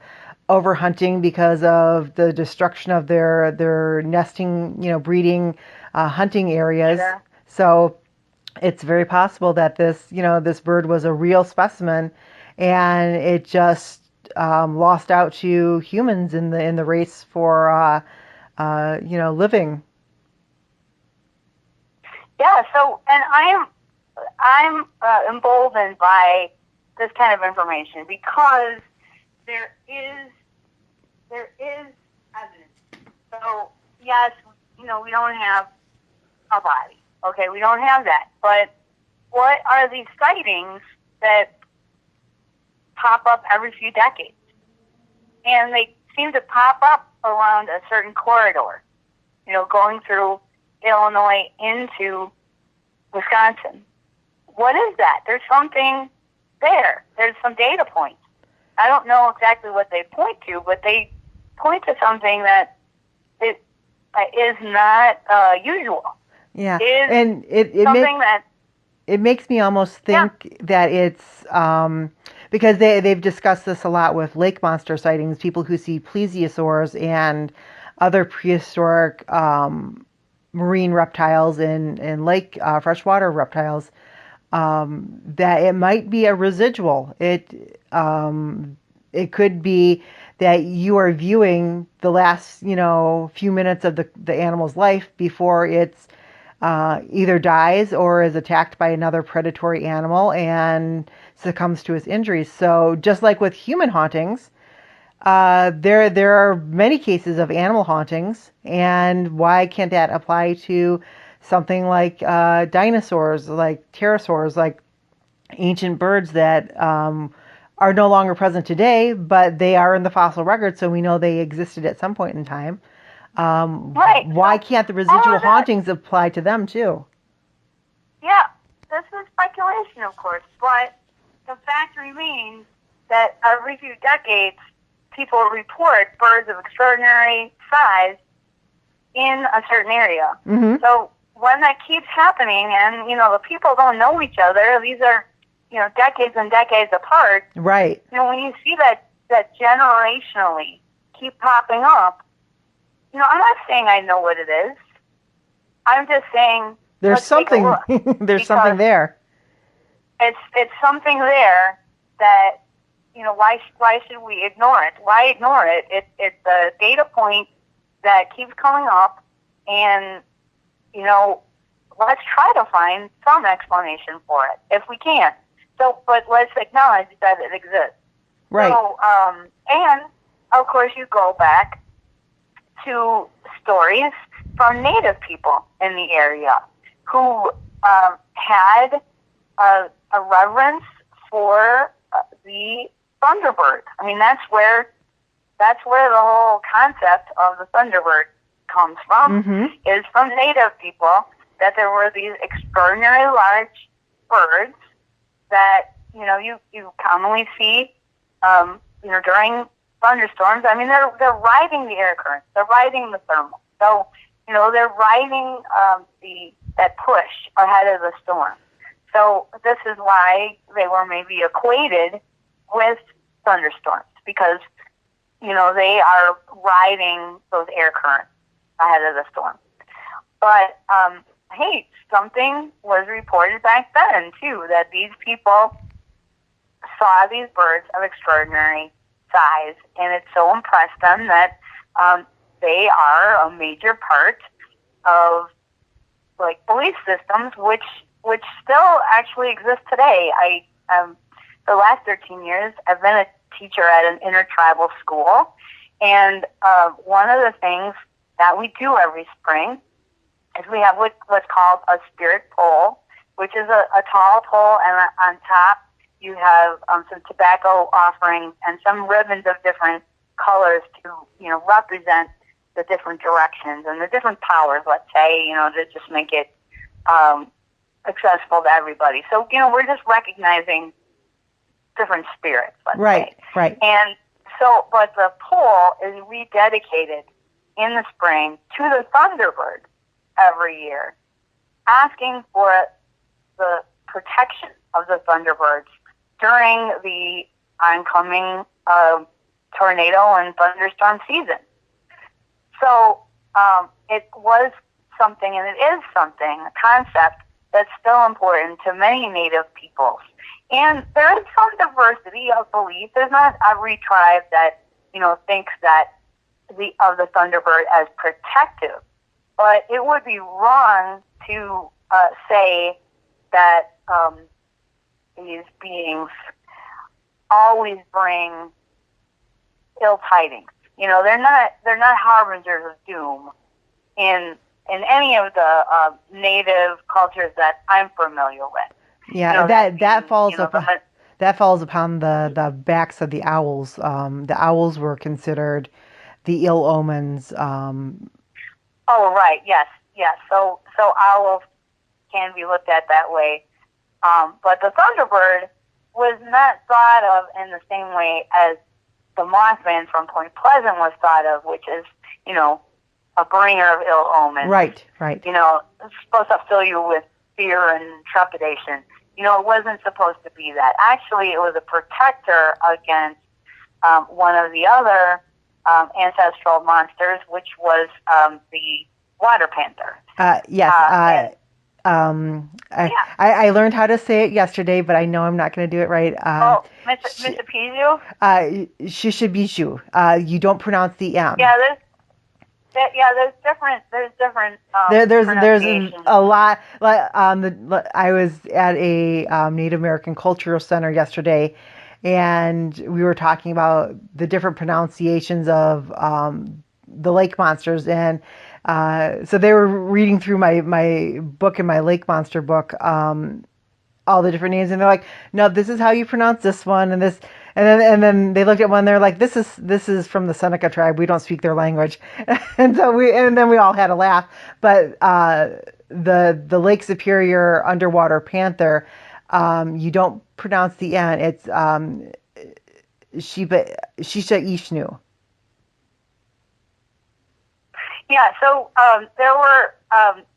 overhunting, because of the destruction of their nesting, breeding, hunting areas. Sure. So it's very possible that this bird was a real specimen, and it just lost out to humans in the race for living. Yeah. So, and I am I'm emboldened by this kind of information because there is evidence. So yes, we don't have a body. Okay, we don't have that. But what are these sightings that pop up every few decades? And they seem to pop up around a certain corridor, going through Illinois into Wisconsin. What is that? There's something there. There's some data points. I don't know exactly what they point to, but they point to something that it is not usual. Yeah, Is and it makes me almost think that it's because they've discussed this a lot with lake monster sightings, people who see plesiosaurs and other prehistoric marine reptiles and lake freshwater reptiles, that it might be a residual. It could be that you are viewing the last few minutes of the animal's life before it's either dies or is attacked by another predatory animal and succumbs to its injuries. So just like with human hauntings, there are many cases of animal hauntings, and why can't that apply to something like dinosaurs, like pterosaurs, like ancient birds that are no longer present today, but they are in the fossil record, so we know they existed at some point in time. Right. Why can't the residual hauntings apply to them too? Yeah, this is speculation, of course, but the fact remains that every few decades, people report birds of extraordinary size in a certain area. Mm-hmm. So when that keeps happening, and the people don't know each other, these are decades and decades apart. Right. When you see that generationally keep popping up, I'm not saying I know what it is. I'm just saying there's something. There's something there. It's something there that why should we ignore it? Why ignore it? It's a data point that keeps coming up, and let's try to find some explanation for it if we can. So, but let's acknowledge that it exists. Right. So, and of course, you go back to stories from Native people in the area who had a reverence for the thunderbird. I mean, that's where the whole concept of the thunderbird comes from. Mm-hmm. Is from Native people, that there were these extraordinary large birds that you commonly see during thunderstorms. I mean, they're riding the air currents, they're riding the thermal, so they're riding that push ahead of the storm. So this is why they were maybe equated with thunderstorms, because they are riding those air currents ahead of the storm. But hey, something was reported back then too, that these people saw these birds of extraordinary size, and it so impressed them that they are a major part of like belief systems, which still actually exist today. The last 13 years, I've been a teacher at an intertribal school, and one of the things that we do every spring is we have what's called a spirit pole, which is a tall pole, and on top you have some tobacco offerings and some ribbons of different colors to represent the different directions and the different powers, let's say, to just make it accessible to everybody. So we're just recognizing different spirits, let's say. Right. And so, but the pole is rededicated in the spring to the Thunderbird every year, asking for the protection of the Thunderbirds during the oncoming tornado and thunderstorm season. So it was something, and it is something, a concept that's still important to many Native peoples. And there is some diversity of belief. There's not every tribe that, thinks that the Thunderbird as protective. But it would be wrong to say that these beings always bring ill tidings. You know, they're not harbingers of doom in any of the native cultures that I'm familiar with. Yeah, You know, that falls you know, upon the backs of the owls. The owls were considered the ill omens. oh, right, yes, yes. So owls can be looked at that way. But the thunderbird was not thought of in the same way as the Mothman from Point Pleasant was thought of, which is, you know, a bringer of ill omens. Right, right. You know, it's supposed to fill you with fear and trepidation. You know, it wasn't supposed to be that. Actually, it was a protector against one of the other ancestral monsters, which was the water panther. Yes. I learned how to say it yesterday, but I know I'm not going to do it right. Mississippi? Shishabishu. You don't pronounce the M. Yeah, there's different There's pronunciations. a lot. I was at a Native American Cultural Center yesterday, and we were talking about the different pronunciations of the lake monsters, and so they were reading through my book and my lake monster book, all the different names, and they're like, no, this is how you pronounce this one, and this, and then they looked at one, they're like, this is from the Seneca tribe, we don't speak their language. And then we all had a laugh. But the Lake Superior underwater panther, you don't pronounce the N, it's Shisha Ishnu. Yeah, so there were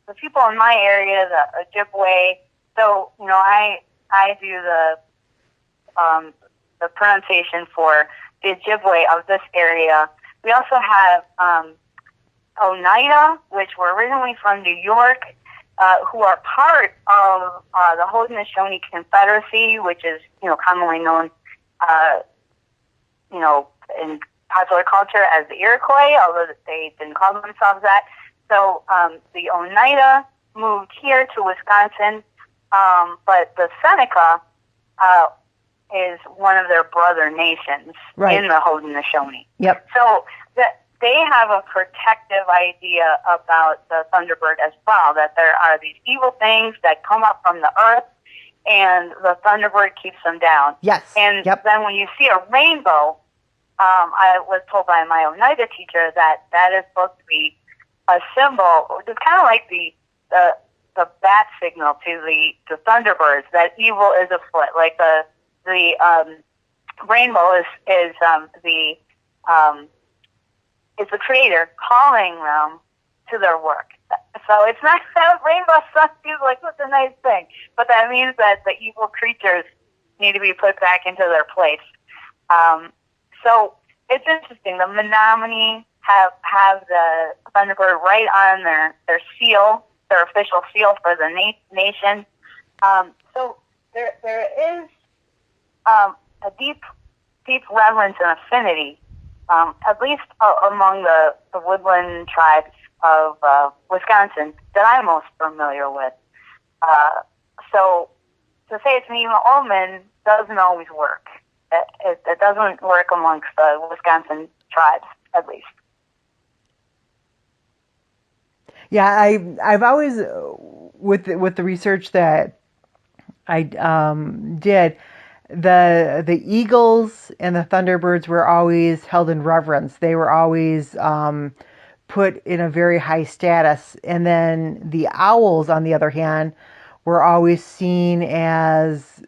the people in my area, the Ojibwe. So, you know, I do the pronunciation for the Ojibwe of this area. We also have Oneida, which were originally from New York, who are part of the Haudenosaunee Confederacy, which is, you know, commonly known, you know, in popular culture as the Iroquois, although they didn't call themselves that. So the Oneida moved here to Wisconsin, but the Seneca is one of their brother nations in the Haudenosaunee. Yep. So they have a protective idea about the thunderbird as well, that there are these evil things that come up from the earth, and the thunderbird keeps them down. Yes. And then when you see a rainbow, I was told by my Oneida teacher that is supposed to be a symbol. It's kind of like the bat signal to the thunderbirds, that evil is afoot. Like the rainbow is the creator calling them to their work. So it's not that rainbow sun is like, what's a nice thing, but that means that the evil creatures need to be put back into their place. So it's interesting. The Menominee have the thunderbird right on their seal, their official seal for the nation. So there is a deep reverence and affinity, at least among the woodland tribes of Wisconsin that I'm most familiar with. So to say it's an evil omen doesn't always work. It doesn't work amongst the Wisconsin tribes, at least. Yeah, I've always, with the research that I did, the eagles and the thunderbirds were always held in reverence. They were always put in a very high status, and then the owls, on the other hand, were always seen as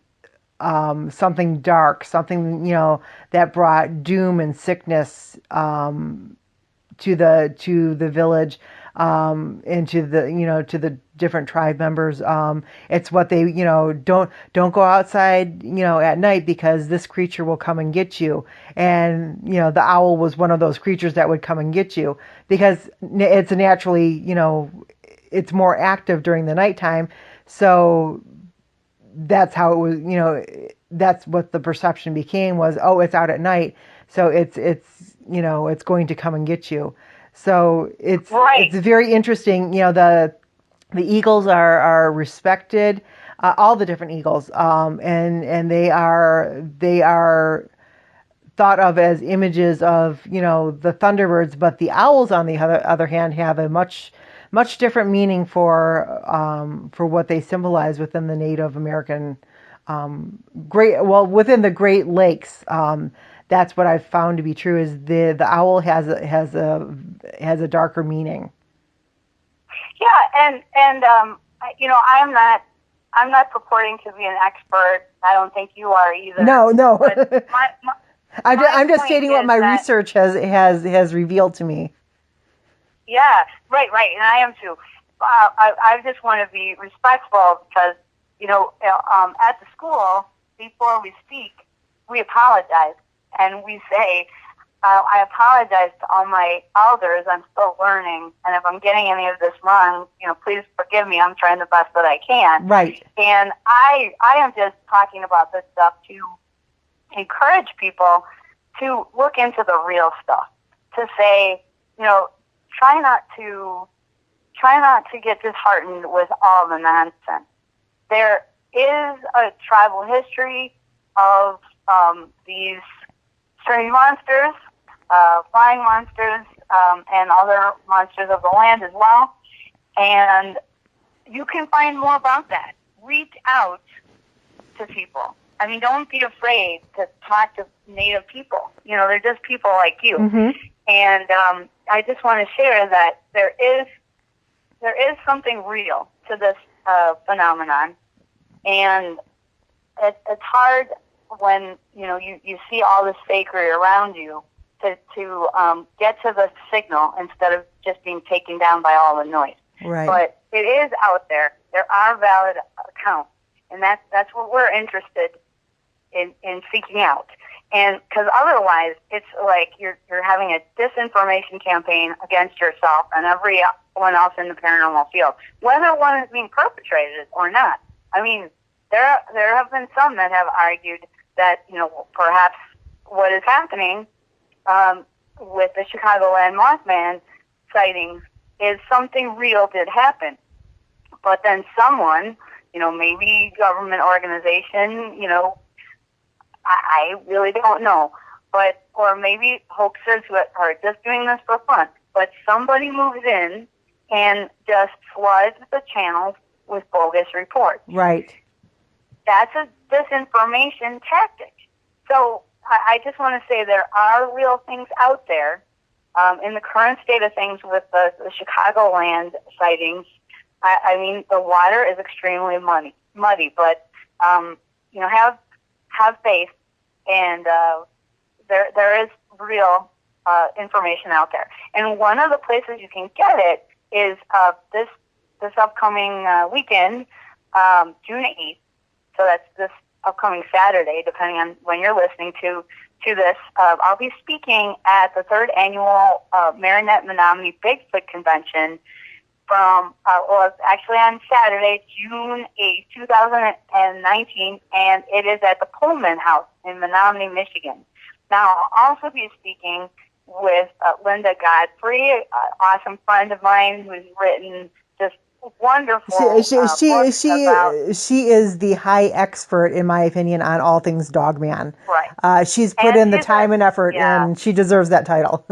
something dark, something, you know, that brought doom and sickness to the village, and to the, you know, to the different tribe members. It's what they, you know, don't go outside, you know, at night, because this creature will come and get you. And, you know, the owl was one of those creatures that would come and get you, because it's naturally, you know, it's more active during the nighttime. So that's how it was, you know, that's what the perception became, was, oh, it's out at night, so it's you know, it's going to come and get you. So it's very interesting. You know, the eagles are respected. all the different eagles, and they are thought of as images of, the thunderbirds, but the owls, on the other hand, have a much different meaning for what they symbolize within the Native American within the Great Lakes. That's what I've found to be true, is the owl has a darker meaning. Yeah, and I'm not purporting to be an expert. I don't think you are either. No. But I'm just stating what my that, research has revealed to me. Yeah, right, and I am too. I just want to be respectful because, at the school, before we speak, we apologize. And we say, I apologize to all my elders. I'm still learning. And if I'm getting any of this wrong, please forgive me. I'm trying the best that I can. Right. And I am just talking about this stuff to encourage people to look into the real stuff, to say, try not to get disheartened with all the nonsense. There is a tribal history of these strange monsters, flying monsters, and other monsters of the land as well. And you can find more about that. Reach out to people. I mean, don't be afraid to talk to Native people. They're just people like you. Mm-hmm. And I just want to share that there is something real to this phenomenon, and it's hard when you see all this fakery around you to get to the signal instead of just being taken down by all the noise. Right. But it is out there. There are valid accounts, and that's what we're interested in seeking out. And because otherwise, it's like you're having a disinformation campaign against yourself and everyone else in the paranormal field, whether one is being perpetrated or not. I mean, there have been some that have argued that perhaps what is happening with the Chicagoland Mothman sightings is something real did happen, but then someone, maybe government organization, I really don't know, or maybe hoaxers who are just doing this for fun, but somebody moves in and just floods the channels with bogus reports. Right. That's a disinformation tactic. So I just want to say there are real things out there. In the current state of things with the Chicagoland sightings, I mean, the water is extremely muddy, but have faith, and there is real information out there. And one of the places you can get it is this upcoming weekend, June 8th. So that's this upcoming Saturday, depending on when you're listening to this. I'll be speaking at the 3rd annual Marinette Menominee Bigfoot Convention from, it's actually on Saturday, June 8th, 2019, and it is at the Pullman House in Menominee, Michigan. Now, I'll also be speaking with Linda Godfrey, an awesome friend of mine who's written just wonderful books about... She is the high expert, in my opinion, on all things Dogman. Right. She's put in the time and effort, and she deserves that title.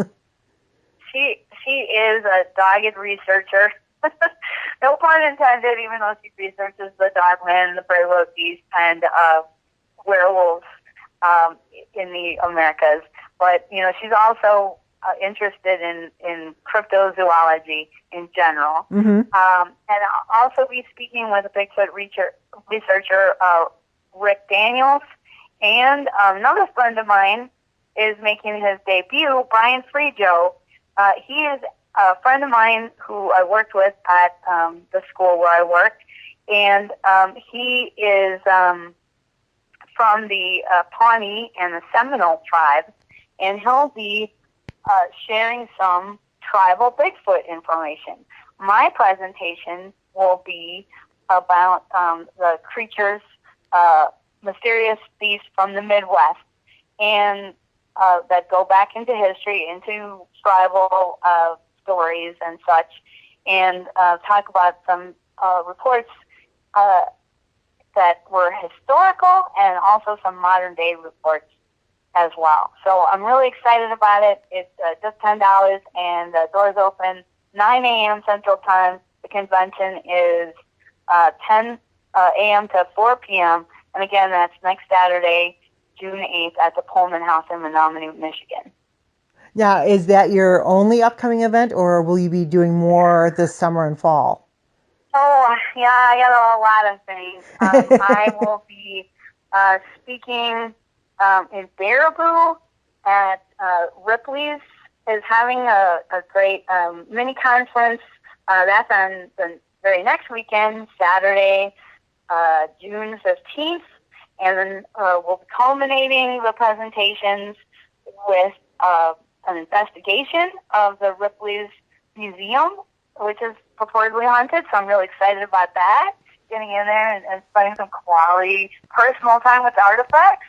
She is a dogged researcher. No pun intended, even though she researches the Dogman, the Prairie Beast, and werewolves in the Americas. But, she's also interested in cryptozoology in general. Mm-hmm. And I'll also be speaking with a Bigfoot researcher, Rick Daniels, and another friend of mine is making his debut, Brian Freejo. He is a friend of mine who I worked with at the school where I worked, and he is from the Pawnee and the Seminole tribe, and he'll be sharing some tribal Bigfoot information. My presentation will be about the creatures, mysterious beasts from the Midwest, and that go back into history, into tribal stories and such, and talk about some reports that were historical and also some modern day reports as well. So I'm really excited about it. It's just $10, and the doors open 9 a.m. Central Time. The convention is 10 a.m. to 4 p.m. And again, that's next Saturday, June 8th, at the Pullman House in Menominee, Michigan. Now, is that your only upcoming event, or will you be doing more this summer and fall? Oh, yeah, I got a lot of things. I will be speaking in Baraboo at Ripley's is having a great mini conference. That's on the very next weekend, Saturday, June 15th. And then we'll be culminating the presentations with an investigation of the Ripley's Museum, which is purportedly haunted. So I'm really excited about that, getting in there and spending some quality personal time with artifacts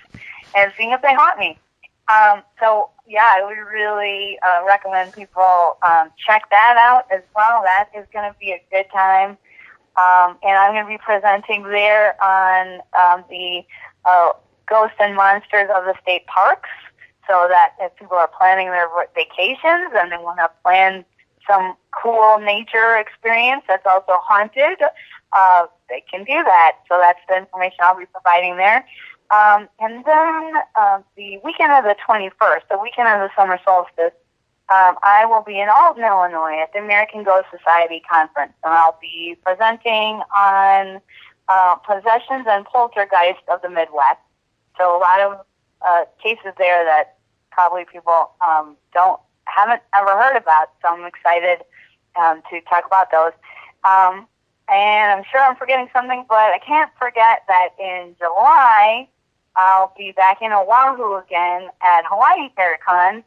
and seeing if they haunt me. So, yeah, I would really recommend people check that out as well. That is going to be a good time. And I'm going to be presenting there on the Ghosts and Monsters of the State Parks, so that if people are planning their vacations and they want to plan some cool nature experience that's also haunted, they can do that. So that's the information I'll be providing there. And then the weekend of the 21st, the weekend of the summer solstice, I will be in Alton, Illinois at the American Ghost Society Conference, and I'll be presenting on possessions and poltergeist of the Midwest. So a lot of cases there that probably people haven't ever heard about. So I'm excited to talk about those. And I'm sure I'm forgetting something, but I can't forget that in July I'll be back in Oahu again at Hawaii Paracon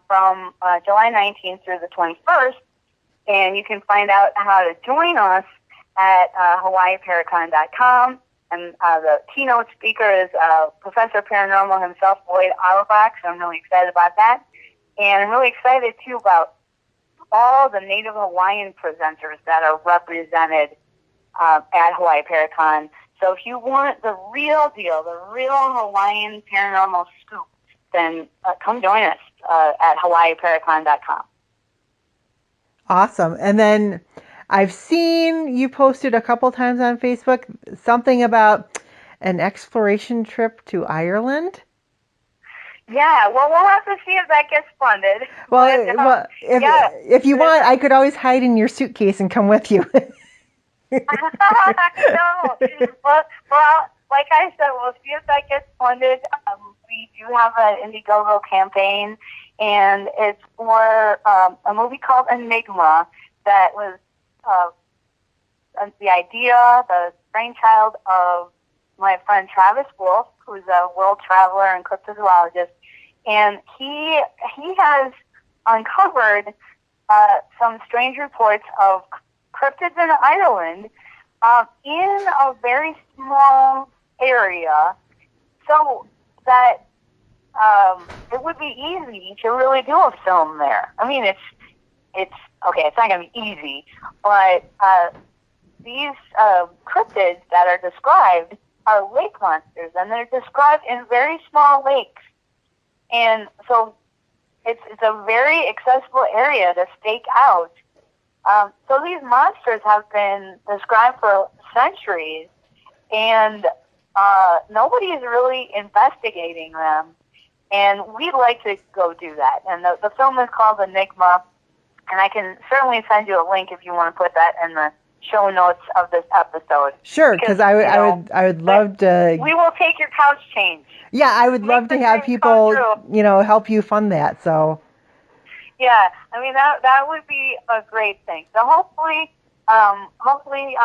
from July 19th through the 21st. And you can find out how to join us at hawaiiparacon.com. And the keynote speaker is Professor Paranormal himself, Boyd Auerbach. So I'm really excited about that. And I'm really excited, too, about all the Native Hawaiian presenters that are represented at Hawaii Paracon. So if you want the real deal, the real Hawaiian paranormal scoop, then come join us at hawaiiparacon.com. Awesome. And then I've seen you posted a couple times on Facebook something about an exploration trip to Ireland. Yeah, well, we'll have to see if that gets funded. Well, if you want, I could always hide in your suitcase and come with you. No. Well, like I said, we'll see if that gets funded. We do have an Indiegogo campaign, and it's for a movie called Enigma that was the idea, the brainchild of my friend Travis Wolf, who's a world traveler and cryptozoologist, and he has uncovered some strange reports of cryptids in Ireland in a very small area, so that it would be easy to really do a film there. I mean, it's okay. It's not going to be easy, but these cryptids that are described are lake monsters, and they're described in very small lakes. And so it's a very accessible area to stake out. So these monsters have been described for centuries, and nobody is really investigating them. And we'd like to go do that. And the film is called Enigma, and I can certainly send you a link if you want to put that in the show notes of this episode. Sure, because I would love to. We will take your couch change. Yeah, I would love to have people, help you fund that. So. Yeah, I mean that would be a great thing. So hopefully, I'm definitely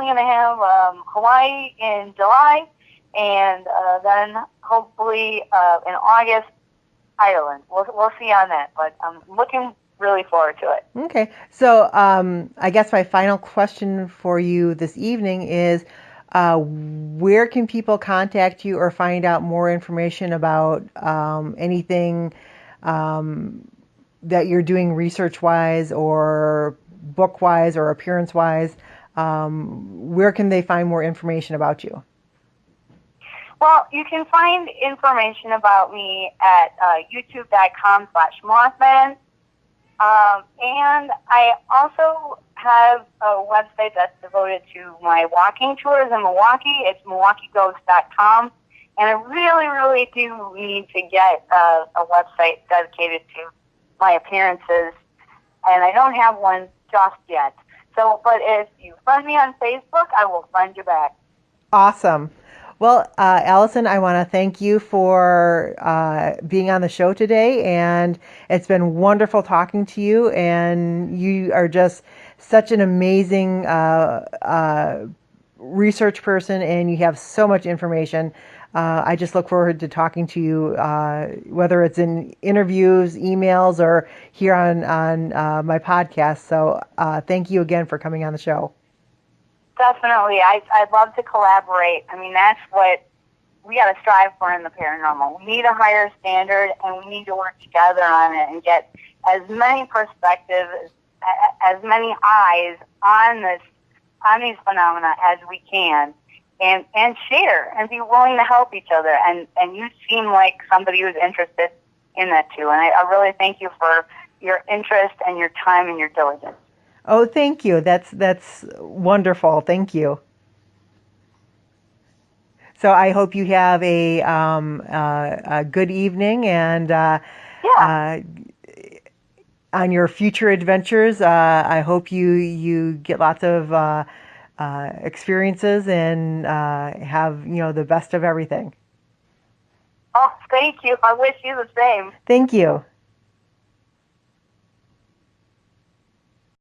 going to have Hawaii in July, and then hopefully in August, Ireland. We'll see on that, but I'm looking really forward to it. Okay, so I guess my final question for you this evening is, where can people contact you or find out more information about anything that you're doing research-wise or book-wise or appearance-wise? where can they find more information about you? Well, you can find information about me at youtube.com/Mothman. And I also have a website that's devoted to my walking tours in Milwaukee. It's milwaukeeghost.com. And I really, really do need to get a website dedicated to my appearances. And I don't have one just yet. So, but if you friend me on Facebook, I will friend you back. Awesome. Well, Allison, I want to thank you for being on the show today, and it's been wonderful talking to you. And you are just such an amazing research person, and you have so much information. I just look forward to talking to you, whether it's in interviews, emails, or here on my podcast. So thank you again for coming on the show. Definitely. I'd love to collaborate. I mean, that's what we got to strive for in the paranormal. We need a higher standard, and we need to work together on it and get as many perspectives, as many eyes on these phenomena as we can, and share and be willing to help each other. And you seem like somebody who's interested in that too. And I really thank you for your interest and your time and your diligence. Oh, thank you. That's wonderful. Thank you. So I hope you have a good evening, and on your future adventures, I hope you get lots of experiences and have the best of everything. Oh, thank you. I wish you the same. Thank you.